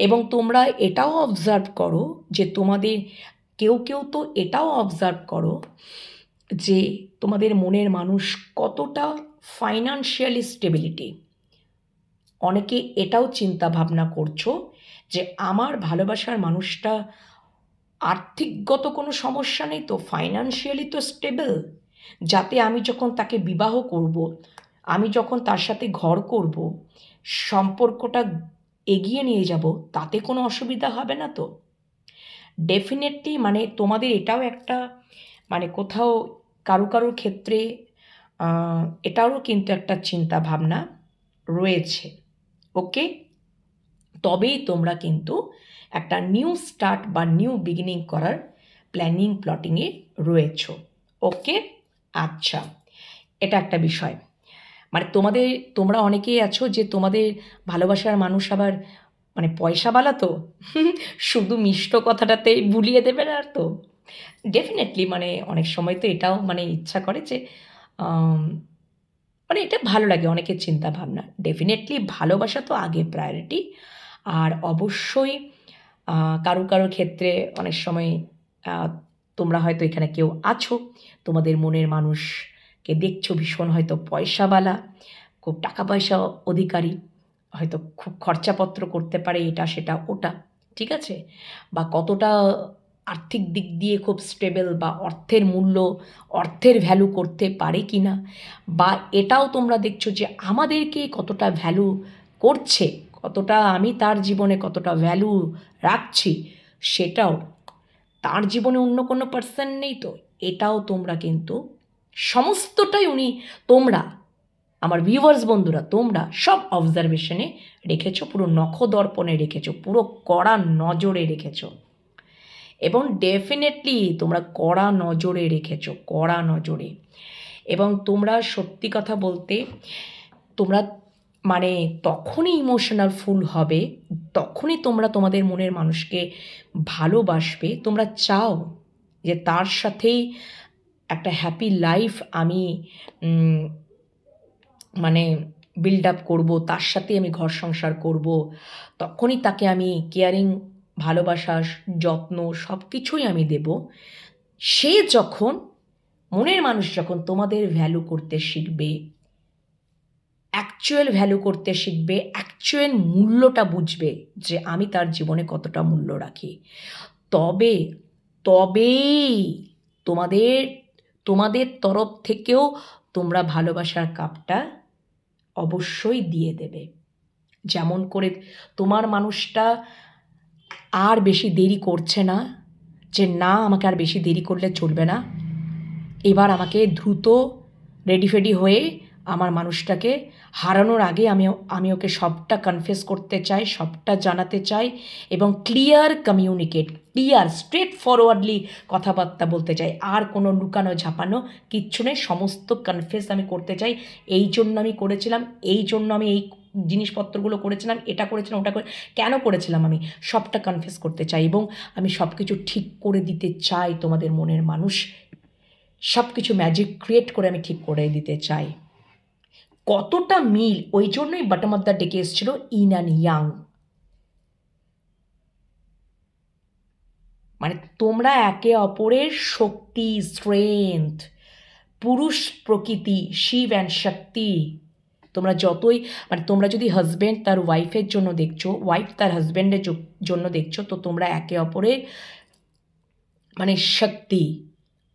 এবং তোমরা এটাও অবজার্ভ করো যে তোমাদের কেউ তো এটাও অবজার্ভ করো যে তোমাদের মনের মানুষ কতটা ফাইন্যান্সিয়ালি স্টেবিলিটি। অনেকে এটাও চিন্তা ভাবনা করছো যে আমার ভালোবাসার মানুষটা আর্থিকগত কোনো সমস্যা নেই তো, ফাইন্যান্সিয়ালি তো স্টেবল, যাতে আমি যখন তাকে বিবাহ করব, আমি যখন তার সাথে ঘর করব, সম্পর্কটা এগিয়ে নিয়ে যাব, তাতে কোনো অসুবিধা হবে না তো। ডেফিনেটলি মানে তোমাদের এটাও একটা মানে কোথাও কারুর ক্ষেত্রে এটারও কিন্তু একটা চিন্তা ভাবনা রয়েছে। ওকে, তবেই তোমরা কিন্তু একটা নিউ স্টার্ট বা নিউ বিগিনিং করার প্ল্যাটিংয়ে রয়েছো। ওকে, আচ্ছা, এটা একটা বিষয়। মানে তোমরা অনেকেই আছো যে তোমাদের ভালোবাসার মানুষ আবার মানে পয়সাওয়ালা তো, শুধু মিষ্ট কথাটাতে ভুলিয়ে দেবে না তো। ডেফিনেটলি মানে অনেক সময় তো এটাও মানে ইচ্ছা করে যে মানে এটা ভালো লাগে অনেকের চিন্তা ভাবনা। ডেফিনেটলি ভালোবাসা তো আগে প্রায়োরিটি। আর অবশ্যই কারো ক্ষেত্রে অনেক সময় তোমরা হয়তো এখানে কেউ আছো, তোমাদের মনের মানুষকে দেখছো ভীষণ হয়তো পয়সাওয়ালা, খুব টাকা পয়সা অধিকারী, হয়তো খুব খরচাপত্র করতে পারে, এটা সেটা ওটা, ঠিক আছে, বা কতটা আর্থিক দিক দিয়ে খুব স্টেবল, বা অর্থের ভ্যালু করতে পারে কি না, বা এটাও তোমরা দেখছো যে আমাদেরকে কতটা ভ্যালু করছে, কতটা আমি তার জীবনে কতটা ভ্যালু রাখছি, সেটাও তার জীবনে অন্য কোনো পার্সন নেই তো, এটাও তোমরা কিন্তু সমস্তটাই তোমরা আমার ভিউয়ার্স বন্ধুরা তোমরা সব অবজারভেশনে রেখেছো, পুরো নখদর্পণে রেখেছো, পুরো কড়া নজরে রেখেছো। এবং ডেফিনেটলি তোমরা কড়া নজরে রেখেছো, কড়া নজরে। এবং তোমরা সত্যি কথা বলতে তোমরা মানে তখনই ইমোশনাল ফুল হবে, তখনই তোমরা তোমাদের মনের মানুষকে ভালোবাসবে, তোমরা চাও যে তার সাথেই একটা হ্যাপি লাইফ আমি মানে বিল্ড আপ করবো, তার সাথে আমি ঘর সংসার করব, তখনই তাকে আমি কেয়ারিং, ভালোবাসা, যত্ন সব কিছুই আমি দেব। সে যখন মনের মানুষ যখন তোমাদের ভ্যালু করতে শিখবে, অ্যাকচুয়াল ভ্যালু করতে শিখবে, অ্যাকচুয়াল মূল্যটা বুঝবে যে আমি তার জীবনে কতটা মূল্য রাখি, তবেই তোমাদের তরফ থেকেও তোমরা ভালোবাসার কাপটা অবশ্যই দিয়ে দেবে। যেমন করে তোমার মানুষটা আর বেশি দেরি করছে না, যে না আমাকে আর বেশি দেরি করলে চলবে না, এবার আমাকে দ্রুত রেডি ফেডি হয়ে আমার মানুষটাকে হারানোর আগে আমি ওকে সবটা কনফেস করতে চাই, সবটা জানাতে চাই, এবং ক্লিয়ার স্ট্রেট ফরওয়ার্ডলি কথাবার্তা বলতে চাই, আর কোনো লুকানো ঝাপানো কিচ্ছু নেই, সমস্ত কনফেস আমি করতে চাই। এই জন্য আমি করেছিলাম, এই জন্য আমি এই জিনিসপত্রগুলো করেছিলাম, এটা করেছিলাম, ওটা করে কেন করেছিলাম আমি সবটা কনফেস করতে চাই, এবং আমি সব কিছু ঠিক করে দিতে চাই। তোমাদের মনের মানুষ সব কিছু ম্যাজিক ক্রিয়েট করে আমি ঠিক করে দিতে চাই। কতটা মিল, ওই জন্যই বটম অফ দ্য ডেকে এসেছিল ইন অ্যান্ড ইয়াং। মানে তোমরা একে অপরের শক্তি, স্ট্রেংথ, পুরুষ প্রকৃতি, শিব অ্যান্ড শক্তি। তোমরা যতই মানে তোমরা যদি হাজব্যান্ড তার ওয়াইফের জন্য দেখছো, ওয়াইফ তার হাজব্যান্ডের জন্য দেখছো, তো তোমরা একে অপরের মানে শক্তি,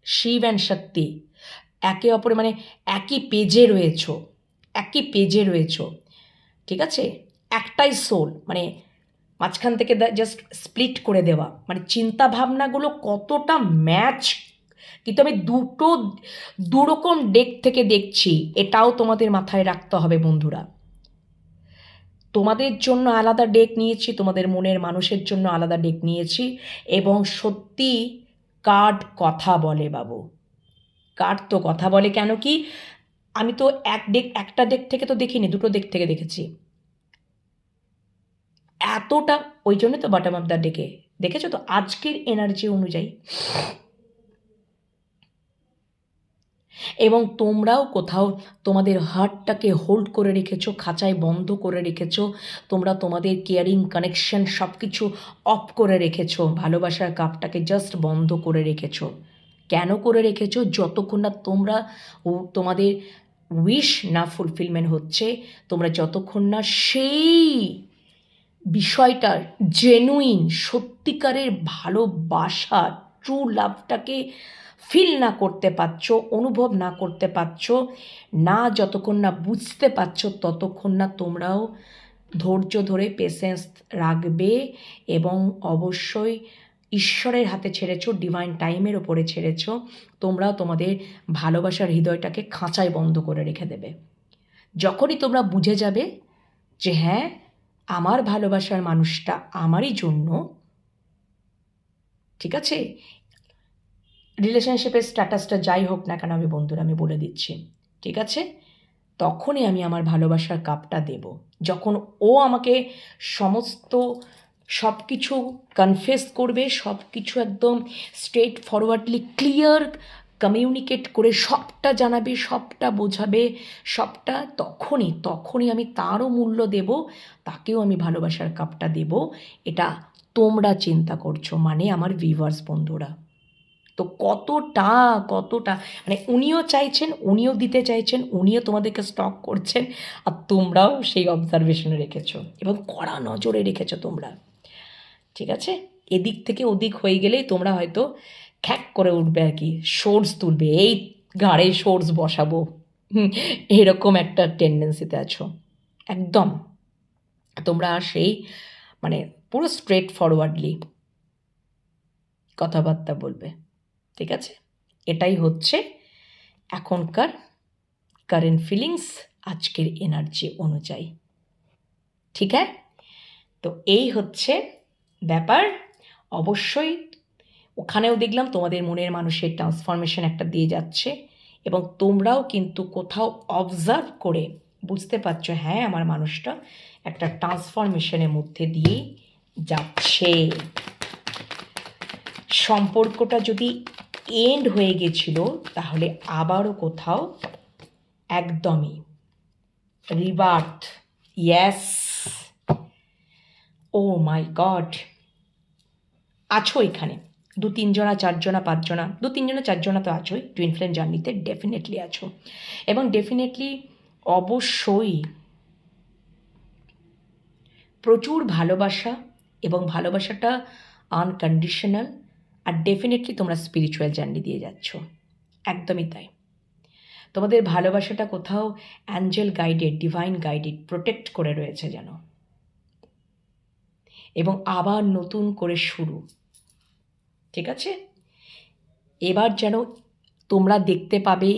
শিব অ্যান্ড শক্তি, একে অপরে মানে একই পেজে রয়েছো, একই পেজে রয়েছো। ঠিক আছে, একটাই সোল, মানে মাঝখান থেকে জাস্ট স্প্লিট করে দেওয়া, মানে চিন্তা ভাবনাগুলো কতটা ম্যাচ। কিন্তু আমি দুরকম ডেক থেকে দেখছি, এটাও তোমাদের মাথায় রাখতে হবে বন্ধুরা। তোমাদের জন্য আলাদা ডেক নিয়েছি, তোমাদের মনের মানুষের জন্য আলাদা ডেক নিয়েছি, এবং সত্যি কার্ড কথা বলে বাবু, কার্ড তো কথা বলে। কেন কি, আমি তো একটা ডেক থেকে তো দেখিনি, দুটো ডেক থেকে দেখেছি। এতটা, ওই জন্য তো বটম অফ দ্য ডেকে দেখেছো তো আজকের এনার্জি অনুযায়ী। এবং তোমরাও কোথাও তোমাদের হার্টটাকে হোল্ড করে রেখেছো, খাঁচায় বন্ধ করে রেখেছো, তোমরা তোমাদের কেয়ারিং কানেকশন সব কিছু অফ করে রেখেছো, ভালোবাসার কাপটাকে জাস্ট বন্ধ করে রেখেছো। কেন করে রেখেছো? যতক্ষণ না তোমরা তোমাদের উইশ না ফুলফিলমেন্ট হচ্ছে, তোমরা যতক্ষণ না সেই বিষয়টার জেনুইন সত্যিকারের ভালোবাসা, ট্রু লাভটাকে ফিল না করতে পারছো, অনুভব না করতে পারছো, না যতক্ষণ না বুঝতে পারছো, ততক্ষণ না তোমরাও ধৈর্য ধরে পেশেন্স রাখবে, এবং অবশ্যই ঈশ্বরের হাতে ছেড়েছো, ডিভাইন টাইমের ওপরে ছেড়েছো। তোমরাও তোমাদের ভালোবাসার হৃদয়টাকে খাঁচায় বন্ধ করে রেখে দেবে। যখনই তোমরা বুঝে যাবে যে হ্যাঁ, আমার ভালোবাসার মানুষটা আমারই জন্য, ঠিক আছে, রিলেশনশিপের স্ট্যাটাসটা যাই হোক না কেন, আমি বন্ধুরা আমি বলে দিচ্ছি, ঠিক আছে, তখনই আমি আমার ভালোবাসার কাপটা দেব। যখন ও আমাকে সমস্ত সব কিছু কনফেস করবে, সব কিছু একদম স্ট্রেট ফরওয়ার্ডলি ক্লিয়ার কমিউনিকেট করে সবটা জানাবে, সবটা বোঝাবে, সবটা, তখনই আমি তারও মূল্য দেব, তাকেও আমি ভালোবাসার কাপটা দেব। এটা তোমরা চিন্তা করছো, মানে আমার ভিউয়ার্স বন্ধুরা। তো কতটা মানে উনিও চাইছেন, উনিও দিতে চাইছেন, উনিও তোমাদেরকে স্টক করছেন, আর তোমরাও সেই অবজারভেশনে রেখেছো এবং কড়া নজরে রেখেছো তোমরা। ঠিক আছে, এদিক থেকে ওদিক হয়ে গেলেই তোমরা হয়তো খ্যাক করে উঠবে আর কি, সোর্স তুলবে, এই ঘাড়ে সোর্স বসাবো, এরকম একটা টেন্ডেন্সিতে আছো একদম। তোমরা সেই মানে পুরো স্ট্রেট ফরওয়ার্ডলি কথাবার্তা বলবে। ঠিক আছে, এটাই হচ্ছে এখনকার কারেন্ট ফিলিংস আজকের এনার্জি অনুযায়ী। ঠিক আছে, তো এই হচ্ছে ব্যাপার। অবশ্যই ওখানেও দেখলাম তোমাদের মনের মানুষের ট্রান্সফরমেশন একটা দিয়ে যাচ্ছে, এবং তোমরাও কিন্তু কোথাও অবজার্ভ করে বুঝতে পারছো হ্যাঁ আমার মানুষটা একটা ট্রান্সফরমেশনের মধ্যে দিয়েই যাচ্ছে। সম্পর্কটা যদি এন্ড হয়ে গেছিল, তাহলে আবারও কোথাও একদমই rebirth. Yes, O my god, আছো এখানে 2-3 জনা, 4 জনা, 5 জনা, 2-3 জনা 4 জনা তো আছোই, টুইন ফ্লেম জার্নিতে ডেফিনেটলি আছো, এবং ডেফিনেটলি অবশ্যই প্রচুর ভালোবাসা, এবং ভালোবাসাটা আনকন্ডিশনাল, আর ডেফিনেটলি তোমরা স্পিরিচুয়াল জার্নি দিয়ে যাচ্ছ, একদমই তাই। তোমাদের ভালোবাসাটা কোথাও Angel guided, divine guided, protect করে রয়েছে যেন, এবং আবার নতুন করে শুরু। ঠিক আছে, এবার যেন তোমরা দেখতে পাবে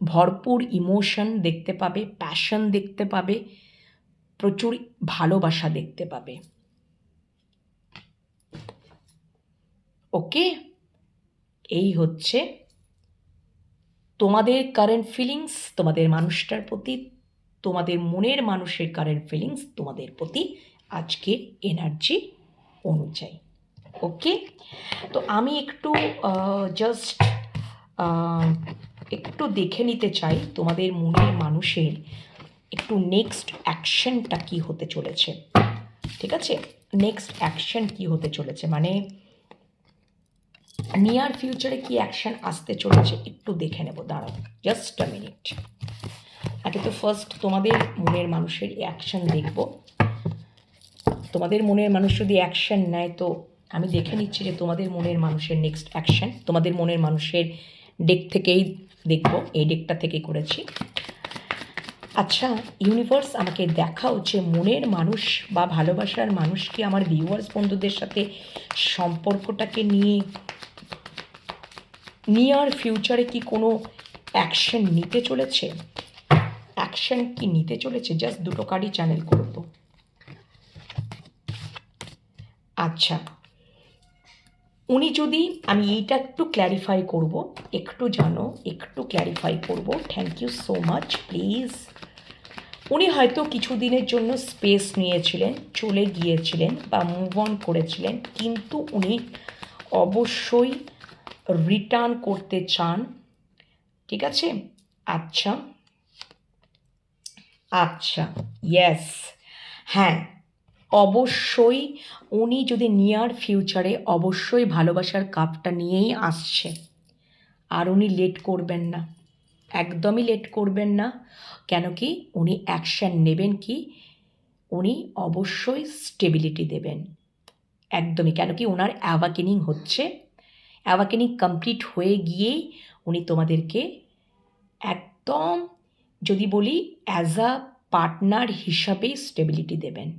ভরপুর ইমোশন দেখতে পাবে, প্যাশন দেখতে পাবে, প্রচুর ভালোবাসা দেখতে পাবে। ওকে, এই হচ্ছে তোমাদের কারেন্ট ফিলিংস তোমাদের মানুষটার প্রতি, তোমাদের মনের মানুষের কারেন্ট ফিলিংস তোমাদের প্রতি আজকের এনার্জি অনুযায়ী। ওকে, তো আমি একটু জাস্ট একটু দেখে নিতে চাই তোমাদের মনের মানুষের একটু নেক্সট অ্যাকশনটা কী হতে চলেছে। ঠিক আছে, নেক্সট অ্যাকশন কী হতে চলেছে, মানে নিয়ার ফিউচারে কি অ্যাকশন আসতে চলেছে একটু দেখে নেব। দাঁড়াও জাস্ট আ মিনিট। আগে তো ফার্স্ট তোমাদের মনের মানুষের অ্যাকশন দেখব। তোমাদের মনের মানুষ যদি অ্যাকশন নেয় তো আমি দেখে নিচ্ছি যে তোমাদের মনের মানুষের নেক্সট অ্যাকশন। তোমাদের মনের মানুষের ডেক থেকেই দেখব, এই ডেকটা থেকে করেছি। আচ্ছা ইউনিভার্স আমাকে দেখাও যে মনের মানুষ বা ভালোবাসার মানুষ কি আমার ভিউয়ার্স বন্ধুদের সাথে সম্পর্কটাকে নিয়ে নিয়ার ফিউচারে কি কোনো অ্যাকশন নিতে চলেছে, অ্যাকশন কি নিতে চলেছে। জাস্ট দুটো কার্ডই চ্যানেল করব। আচ্ছা উনি যদি, আমি এইটা একটু ক্ল্যারিফাই করব, একটু জানো একটু ক্ল্যারিফাই করব। Thank you so much please. উনি হয়তো কিছুদিনের জন্য স্পেস নিয়েছিলেন, চলে গিয়েছিলেন বা মুভ অন করেছিলেন, কিন্তু উনি অবশ্যই রিটার্ন করতে চান। ঠিক আছে, আচ্ছা আচ্ছা ইয়েস, হ্যাঁ অবশ্যই উনি যদি নিয়ার ফিউচারে অবশ্যই ভালোবাসার কাপটা নিয়েই আসছে। আর উনি লেট করবেন না, একদমই লেট করবেন না। কেন কি উনি অ্যাকশান নেবেন, কি উনি অবশ্যই স্টেবিলিটি দেবেন একদমই। কেন কি ওনার অ্যাওয়াকেনিং হচ্ছে, অ্যাওয়াকেনিং কমপ্লিট হয়ে গিয়েই উনি তোমাদেরকে একদম যদি বলি অ্যাজ আ পার্টনার হিসাবেই স্টেবিলিটি দেবেন।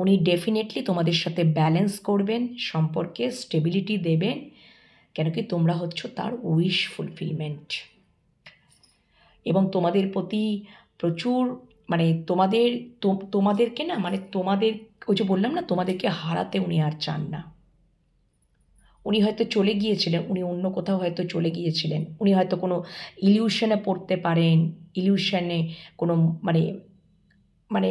উনি ডেফিনেটলি তোমাদের সাথে ব্যালেন্স করবেন, সম্পর্কে স্টেবিলিটি দেবেন। কেন কি তোমরা হচ্ছ তার উইশ ফুলফিলমেন্ট, এবং তোমাদের প্রতি প্রচুর মানে তোমাদেরকে না, মানে তোমাদের ওই যে বললাম না, তোমাদেরকে হারাতে উনি আর চান না। উনি হয়তো চলে গিয়েছিলেন, উনি অন্য কোথাও হয়তো চলে গিয়েছিলেন, উনি হয়তো কোনো ইলিউশনে পড়তে পারেন, ইলিউশনে কোনো মানে মানে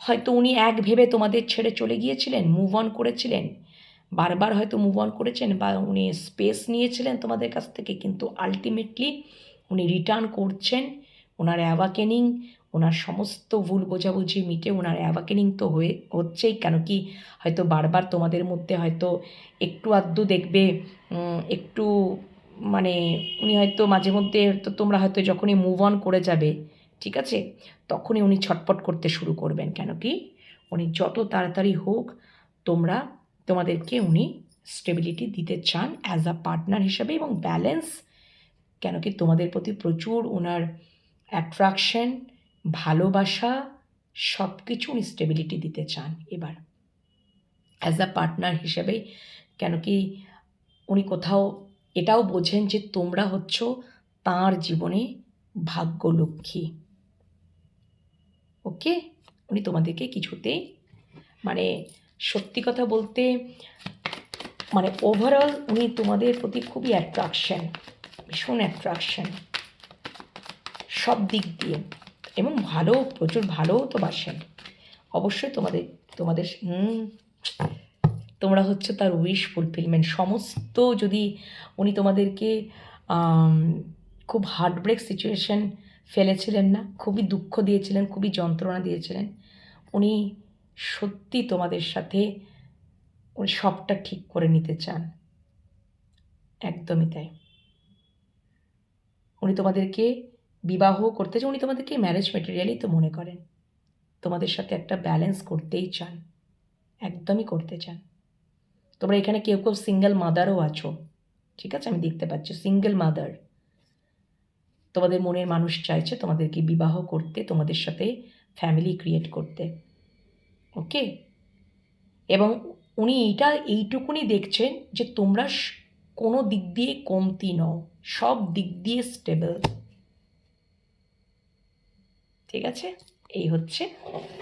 হয়তো উনি এক ভেবে তোমাদের ছেড়ে চলে গিয়েছিলেন, মুভ অন করেছিলেন, বারবার হয়তো মুভ অন করেছেন, বা উনি স্পেস নিয়েছিলেন তোমাদের কাছ থেকে, কিন্তু আলটিমেটলি উনি রিটার্ন করছেন। ওনার অ্যাওয়াকেনিং, ওনার সমস্ত ভুল বোঝাবুঝি মিটে ওনার অ্যাওয়াকেনিং তো হচ্ছেই। কেন কি হয়তো বারবার তোমাদের মধ্যে হয়তো একটু আধটু দেখবে একটু মানে উনি হয়তো মাঝে মধ্যে তো তোমরা হয়তো যখনই মুভ অন করে যাবে, ঠিক আছে, তখনই উনি ছটপট করতে শুরু করবেন। কেন কি উনি যত তাড়াতাড়ি হোক তোমাদেরকে উনি স্টেবিলিটি দিতে চান অ্যাজ আ পার্টনার হিসাবে এবং ব্যালেন্স। কেন কি তোমাদের প্রতি প্রচুর ওনার অ্যাট্রাকশন, ভালোবাসা, সব কিছু উনি স্টেবিলিটি দিতে চান এবার অ্যাজ আ পার্টনার হিসেবে। কেন কি উনি কোথাও এটাও বোঝেন যে তোমরা হচ্ছ তাঁর জীবনে ভাগ্যলক্ষ্মী। ওকে, উনি তোমাদেরকে কিছুতেই মানে সত্যি কথা বলতে মানে ওভারঅল উনি তোমাদের প্রতি খুবই অ্যাট্রাকশন, ভীষণ অ্যাট্রাকশন সব দিক দিয়ে, এবং ভালো, প্রচুর ভালোও তো বাসেন অবশ্যই। তোমাদের তোমরা হচ্ছে তার উইশ ফুলফিলমেন্ট সমস্ত। যদি উনি তোমাদেরকে খুব হার্টব্রেক সিচুয়েশন ফেলেছিলেন না, খুবই দুঃখ দিয়েছিলেন, খুবই যন্ত্রণা দিয়েছিলেন, উনি সত্যি তোমাদের সাথে উনি সবটা ঠিক করে নিতে চান, একদমই তাই। উনি তোমাদেরকে বিবাহ করতে চান, উনি তোমাদেরকে ম্যারেজ মেটেরিয়ালই তো মনে করেন, তোমাদের সাথে একটা ব্যালেন্স করতেই চান, একদমই করতে চান। তোমরা এখানে কেউ কেউ সিঙ্গেল মাদারও আছো, ঠিক আছে, আমি দেখতে পাচ্ছি সিঙ্গেল মাদার। তোমাদের মনের মানুষ চাইছে তোমাদেরকে বিবাহ করতে, তোমাদের সাথে ফ্যামিলি ক্রিয়েট করতে। ওকে, এবং উনি এইটুকুনি দেখছেন যে তোমরা কোনো দিক দিয়ে কমতি নও, সব দিক দিয়ে স্টেবল। ঠিক আছে, এই হচ্ছে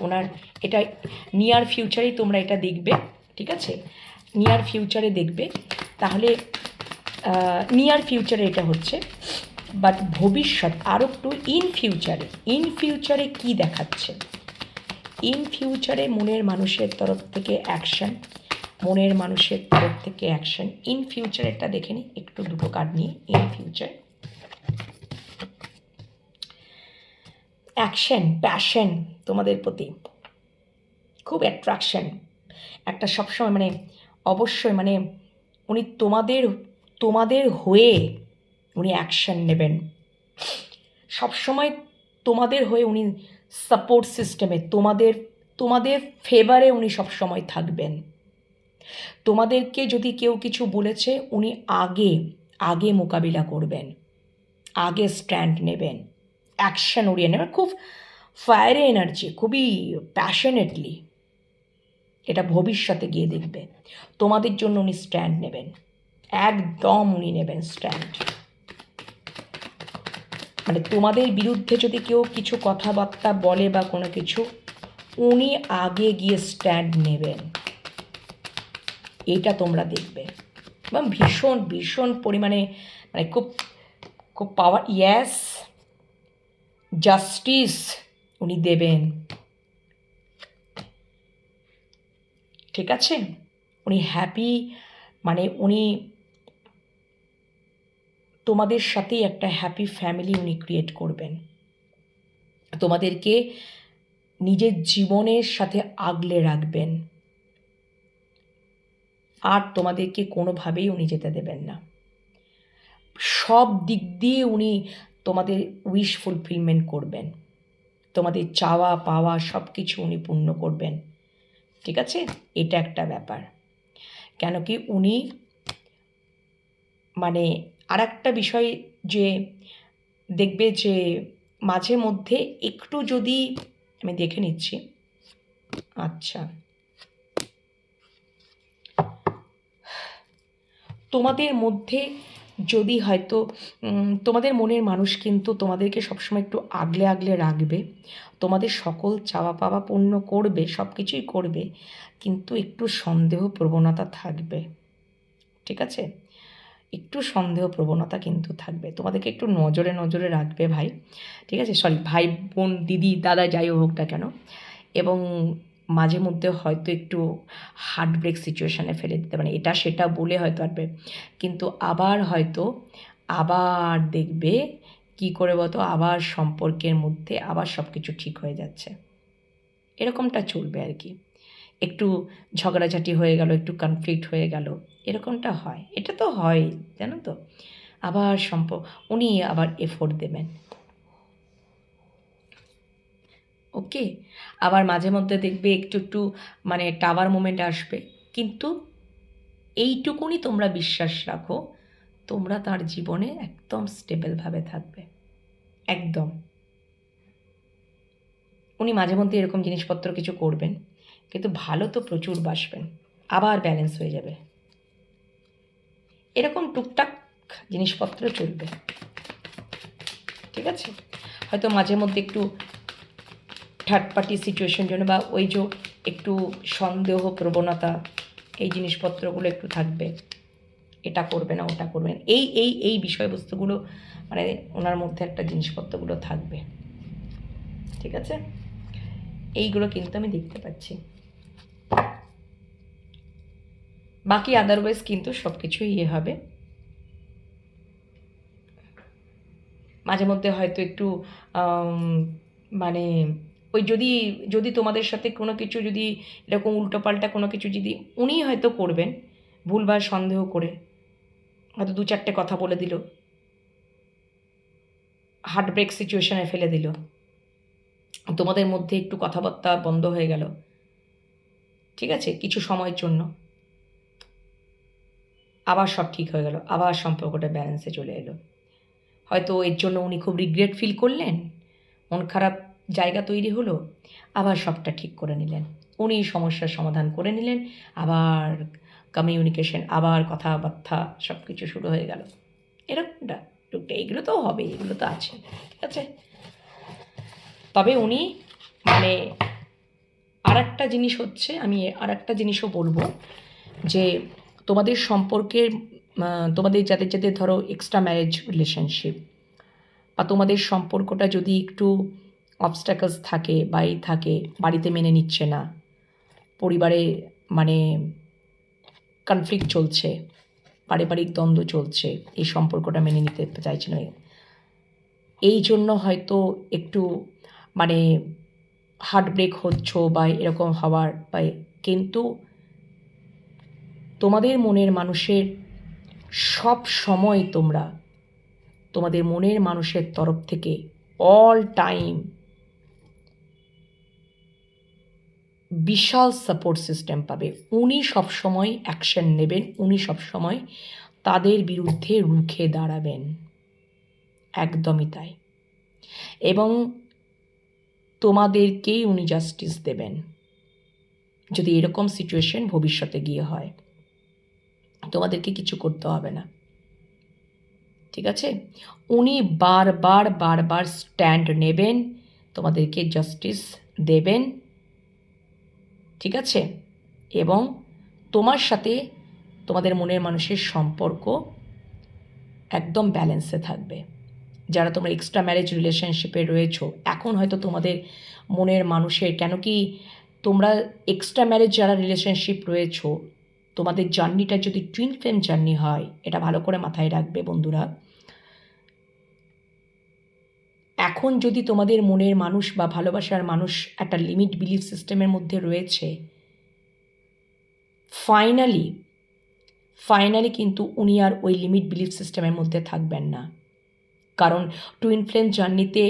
ওনার, এটা নিয়ার ফিউচারেই তোমরা এটা দেখবে। ঠিক আছে, নিয়ার ফিউচারে দেখবে। তাহলে নিয়ার ফিউচারে এটা হচ্ছে বাট ভবিষ্যৎ আরও একটু ইন ফিউচারে কী দেখাচ্ছে, ইন ফিউচারে মনের মানুষের তরফ থেকে অ্যাকশান, মনের মানুষের তরফ থেকে অ্যাকশান। ইন ফিউচারেরটা দেখে নিই একটু, দুটো কার্ড নিয়ে। ইন ফিউচার অ্যাকশন, প্যাশন তোমাদের প্রতি, খুব অ্যাট্রাকশন একটা সবসময়, মানে অবশ্যই মানে উনি তোমাদের হয়ে উনি অ্যাকশন নেবেন সবসময়, তোমাদের হয়ে উনি সাপোর্ট সিস্টেমে তোমাদের ফেভারে উনি সবসময় থাকবেন। তোমাদেরকে যদি কেউ কিছু বলেছে উনি আগে মোকাবিলা করবেন, আগে স্ট্যান্ড নেবেন, অ্যাকশন উড়িয়ে নেবেন, খুব ফায়ারে এনার্জি, খুবই প্যাশনেটলি। এটা ভবিষ্যতে গিয়ে দেখবে তোমাদের জন্য উনি স্ট্যান্ড নেবেন, একদম উনি নেবেন স্ট্যান্ড। মানে তোমাদের বিরুদ্ধে যদি কেউ কিছু কথাবার্তা বলে বা কোনো কিছু, উনি আগে গিয়ে স্ট্যান্ড নেবেন, এটা তোমরা দেখবে। এবং ভীষণ ভীষণ পরিমাণে মানে খুব পাওয়ার, ইয়েস, জাস্টিস উনি দেবেন, ঠিক আছে? উনি হ্যাপি, মানে উনি তোমাদের সাথেই একটা হ্যাপি ফ্যামিলি উনি ক্রিয়েট করবেন, তোমাদেরকে নিজের জীবনের সাথে আগলে রাখবেন, আর তোমাদেরকে কোনোভাবেই উনি যেতে দেবেন না। সব দিক দিয়ে উনি তোমাদের উইশ ফুলফিলমেন্ট করবেন, তোমাদের চাওয়া পাওয়া সব কিছু উনি পূর্ণ করবেন, ঠিক আছে? এটা একটা ব্যাপার। কেন কি উনি মানে আর একটা বিষয় যে দেখবে যে মাঝে মধ্যে একটু যদি, আমি দেখে নিচ্ছি, আচ্ছা তোমাদের মধ্যে যদি হয়তো তোমাদের মনের মানুষ কিন্তু তোমাদেরকে সবসময় একটু আগলে রাখবে, তোমাদের সকল চাওয়া পাওয়া পূর্ণ করবে, সব কিছুই করবে, কিন্তু একটু সন্দেহ প্রবণতা থাকবে, ঠিক আছে? একটু সন্দেহ প্রবণতা কিন্তু থাকবে, তোমাদেরকে একটু নজরে রাখবে ভাই, ঠিক আছে? সরি, ভাই বোন দিদি দাদা যাই হোক না কেন। এবং মাঝে মধ্যে হয়তো একটু হার্ট ব্রেক সিচুয়েশানে ফেলে দিতে পারে, এটা সেটা বলে হয়তো আসবে, কিন্তু আবার দেখবে কি করে বলতো, আবার সম্পর্কের মধ্যে আবার সব কিছু ঠিক হয়ে যাচ্ছে, এরকমটা চলবে আর কি। একটু ঝগড়াঝাটি হয়ে গেল, একটু কনফ্লিক্ট হয়ে গেল, এরকমটা হয়, এটা তো হয়, জানো তো। আবার উনি আবার এফোর্ট দেবেন, ওকে? আবার মাঝে মধ্যে দেখবে একটু মানে টাওয়ার মোমেন্ট আসবে, কিন্তু এইটুকুনি তোমরা বিশ্বাস রাখো, তোমরা তার জীবনে একদম স্টেবলভাবে থাকবে, একদম। উনি মাঝে মধ্যে এরকম জিনিসপত্র কিছু করবেন, কিন্তু ভালো তো প্রচুর বাসবেন, আবার ব্যালেন্স হয়ে যাবে, এরকম টুকটাক জিনিসপত্র চলবে, ঠিক আছে? হয়তো মাঝে মধ্যে একটু থার্ড পার্টি সিচুয়েশন জন্য বা ওই যে একটু সন্দেহ প্রবণতা, এই জিনিসপত্রগুলো একটু থাকবে, এটা করবে না ওটা করবে না, এই বিষয়বস্তুগুলো মানে ওনার মধ্যে একটা জিনিসপত্রগুলো থাকবে, ঠিক আছে? এইগুলো কিন্তু আমি দেখতে পাচ্ছি, বাকি আদারওয়াইজ কিন্তু সব কিছুই হবে। মাঝে মধ্যে হয়তো একটু মানে ওই যদি তোমাদের সাথে কোনো কিছু যদি এরকম উল্টোপাল্টা কোনো কিছু যদি উনি হয়তো করবেন, ভুলভাল সন্দেহ করে হয়তো দু চারটে কথা বলে দিল, হার্ট ব্রেক সিচুয়েশনে ফেলে দিল, তোমাদের মধ্যে একটু কথাবার্তা বন্ধ হয়ে গেল, ঠিক আছে, কিছু সময়ের জন্য, আবার সব ঠিক হয়ে গেল, আবার সম্পর্কটা ব্যালেন্সে চলে এলো। হয়তো এর জন্য উনি খুব রিগ্রেট ফিল করলেন, মন খারাপ জায়গা তৈরি হলো, আবার সবটা ঠিক করে নিলেন, উনি সমস্যার সমাধান করে নিলেন, আবার কমিউনিকেশন, আবার কথাবার্তা সব কিছু শুরু হয়ে গেল, এরকমটা টুকটা এগুলো তো হবে, এগুলো তো আছে, ঠিক আছে? তবে উনি মানে আর একটা জিনিস হচ্ছে, আমি আর একটা জিনিসও বলবো যে তোমাদের সম্পর্কের তোমাদের যাদের ধরো এক্সট্রা ম্যারেজ রিলেশনশিপ, বা তোমাদের সম্পর্কটা যদি একটু অবস্ট্যাকলস থাকে বা এই থাকে, বাড়িতে মেনে নিচ্ছে না, পরিবারে মানে কনফ্লিক্ট চলছে, পারিবারিক দ্বন্দ্ব চলছে, এই সম্পর্কটা মেনে নিতে চাইছে না, এই জন্য হয়তো একটু মানে হার্ট ব্রেক হচ্ছ বা এরকম হওয়ার বা, কিন্তু তোমাদের মনের মানুষের সব সময় তোমরা তোমাদের মনের মানুষের তরফ থেকে অল টাইম বিশাল সাপোর্ট সিস্টেম পাবে। উনি সবসময় অ্যাকশন নেবেন, উনি সবসময় তাদের বিরুদ্ধে রুখে দাঁড়াবেন, একদমই তাই। এবং তোমাদেরকেই উনি জাস্টিস দেবেন যদি এরকম সিচুয়েশন ভবিষ্যতে গিয়ে হয়। তোমাদেরকে কিছু করতে হবে না, ঠিক আছে? উনি বারবার বারবার স্ট্যান্ড নেবেন, তোমাদেরকে জাস্টিস দেবেন, ঠিক আছে? এবং তোমার সাথে তোমাদের মনের মানুষের সম্পর্ক একদম ব্যালেন্সে থাকবে। যারা তোমরা এক্সট্রা ম্যারেজ রিলেশনশিপে রয়েছো, এখন হয়তো তোমাদের মনের মানুষের, কেন কি তোমরা এক্সট্রা ম্যারেজ যারা রিলেশনশিপ রয়েছো, তোমাদের জার্নিটা যদি টুইন ফ্লেম জার্নি হয়, এটা ভালো করে মাথায় রাখবে বন্ধুরা। এখন যদি তোমাদের মনের মানুষ বা ভালোবাসার মানুষ একটা লিমিট বিলিফ সিস্টেমের মধ্যে রয়েছে, ফাইনালি কিন্তু উনি আর ওই লিমিট বিলিফ সিস্টেমের মধ্যে থাকবেন না। কারণ টুইন ফ্লেম জার্নিতে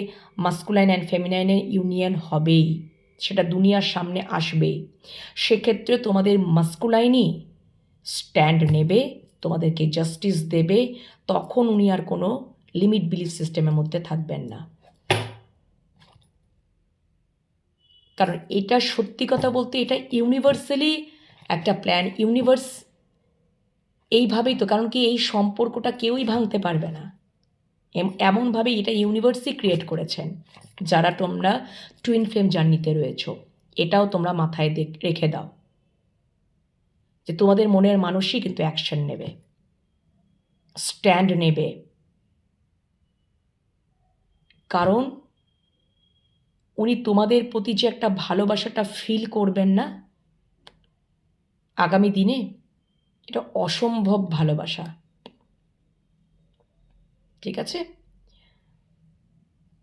মাস্কুলাইন অ্যান্ড ফেমিনাইনের ইউনিয়ন হবেই, সেটা দুনিয়ার সামনে আসবেই। সেক্ষেত্রে তোমাদের মাস্কুলাইনই স্ট্যান্ড নেবে, তোমাদেরকে জাস্টিস দেবে, তখন উনি আর কোনো লিমিট বিলিফ সিস্টেমের মধ্যে থাকবেন না। কারণ এটা সত্যি কথা বলতে এটা ইউনিভার্সালি একটা প্ল্যান, ইউনিভার্স এইভাবেই তো, কারণ কি এই সম্পর্কটা কেউই ভাঙতে পারবে না, এমনভাবে এটা ইউনিভার্সই ক্রিয়েট করেছেন। যারা তোমরা টুইন ফ্লেম জার্নিতে রয়েছো, এটাও তোমরা মাথায় রেখে দাও যে তোমাদের মনের মানুষই কিন্তু অ্যাকশন নেবে, স্ট্যান্ড নেবে। কারণ উনি তোমাদের প্রতি যে একটা ভালোবাসাটা ফিল করবেন না আগামী দিনে, এটা অসম্ভব ভালোবাসা, ঠিক আছে?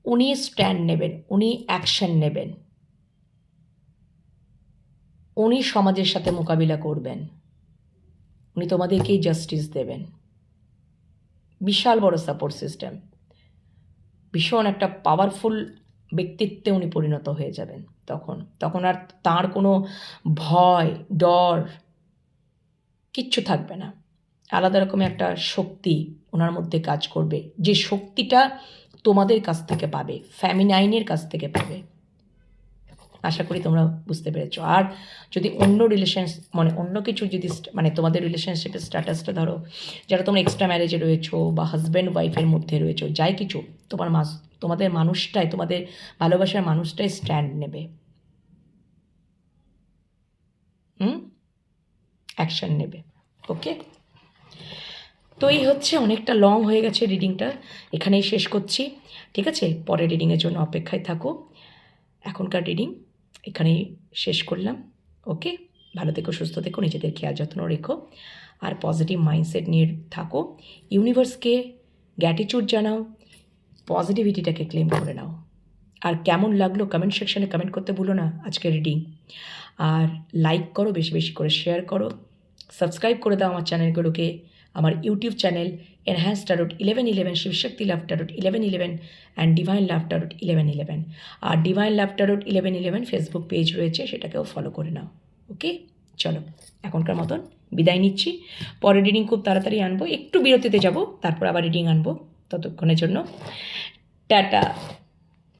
উনি স্ট্যান্ড নেবেন, উনি অ্যাকশন নেবেন, উনি সমাজের সাথে মোকাবিলা করবেন, উনি তোমাদেরকেই জাস্টিস দেবেন। বিশাল বড় সাপোর্ট সিস্টেম, ভীষণ একটা পাওয়ারফুল ব্যক্তিত্বে উনি পরিণত হয়ে যাবেন। তখন আর তার কোনো ভয় ডর কিচ্ছু থাকবে না। আলাদা রকমের একটা শক্তি ওনার মধ্যে কাজ করবে, যে শক্তিটা তোমাদের কাছ থেকে পাবে, ফ্যামিনাইনের কাছ থেকে পাবে। আশা করি তোমরা বুঝতে পেরেছো। আর যদি অন্য অন্য কিছু যদি তোমাদের রিলেশনশিপের স্ট্যাটাসটা ধরো, যারা তোমরা এক্সট্রা ম্যারেজে রয়েছো বা হাজব্যান্ড ওয়াইফের মধ্যে রয়েছো, যাই কিছু, তোমাদের মানুষটাই, তোমাদের ভালোবাসার মানুষটাই স্ট্যান্ড নেবে, অ্যাকশন নেবে। ওকে, তো এই হচ্ছে, অনেকটা লং হয়ে গেছে রিডিংটা, এখানেই শেষ করছি, ঠিক আছে? পরের রিডিংয়ের জন্য অপেক্ষায় থাকো। এখনকার রিডিং এখানেই শেষ করলাম। ওকে, ভালো থেকো, সুস্থ থেকো, নিজেদের খেয়াল যত্ন রেখো, আর পজিটিভ মাইন্ডসেট নিয়ে থাকো। ইউনিভার্সকে গ্র্যাটিটিউড জানাও, পজিটিভিটিটাকে ক্লেম করে নাও। আর কেমন লাগলো কমেন্ট সেকশানে কমেন্ট করতে ভুলো না আজকের রিডিং। আর লাইক করো, বেশি বেশি করে শেয়ার করো, সাবস্ক্রাইব করে দাও আমার চ্যানেলগুলোকে, আমার YouTube channel enhance tarot 1111, Shivshakti love tarot 1111 and divine love tarot 1111। আর divine love tarot 1111 Facebook page রয়েছে, সেটাকেও ফলো করে নাও। ওকে, চলো এখনকার মতন বিদায় নিচ্ছি। পরের রিডিং খুব তাড়াতাড়ি আনবো, একটু বিরতিতে যাব, তারপর আবার রিডিং আনবো। ততক্ষণের জন্য টাটা।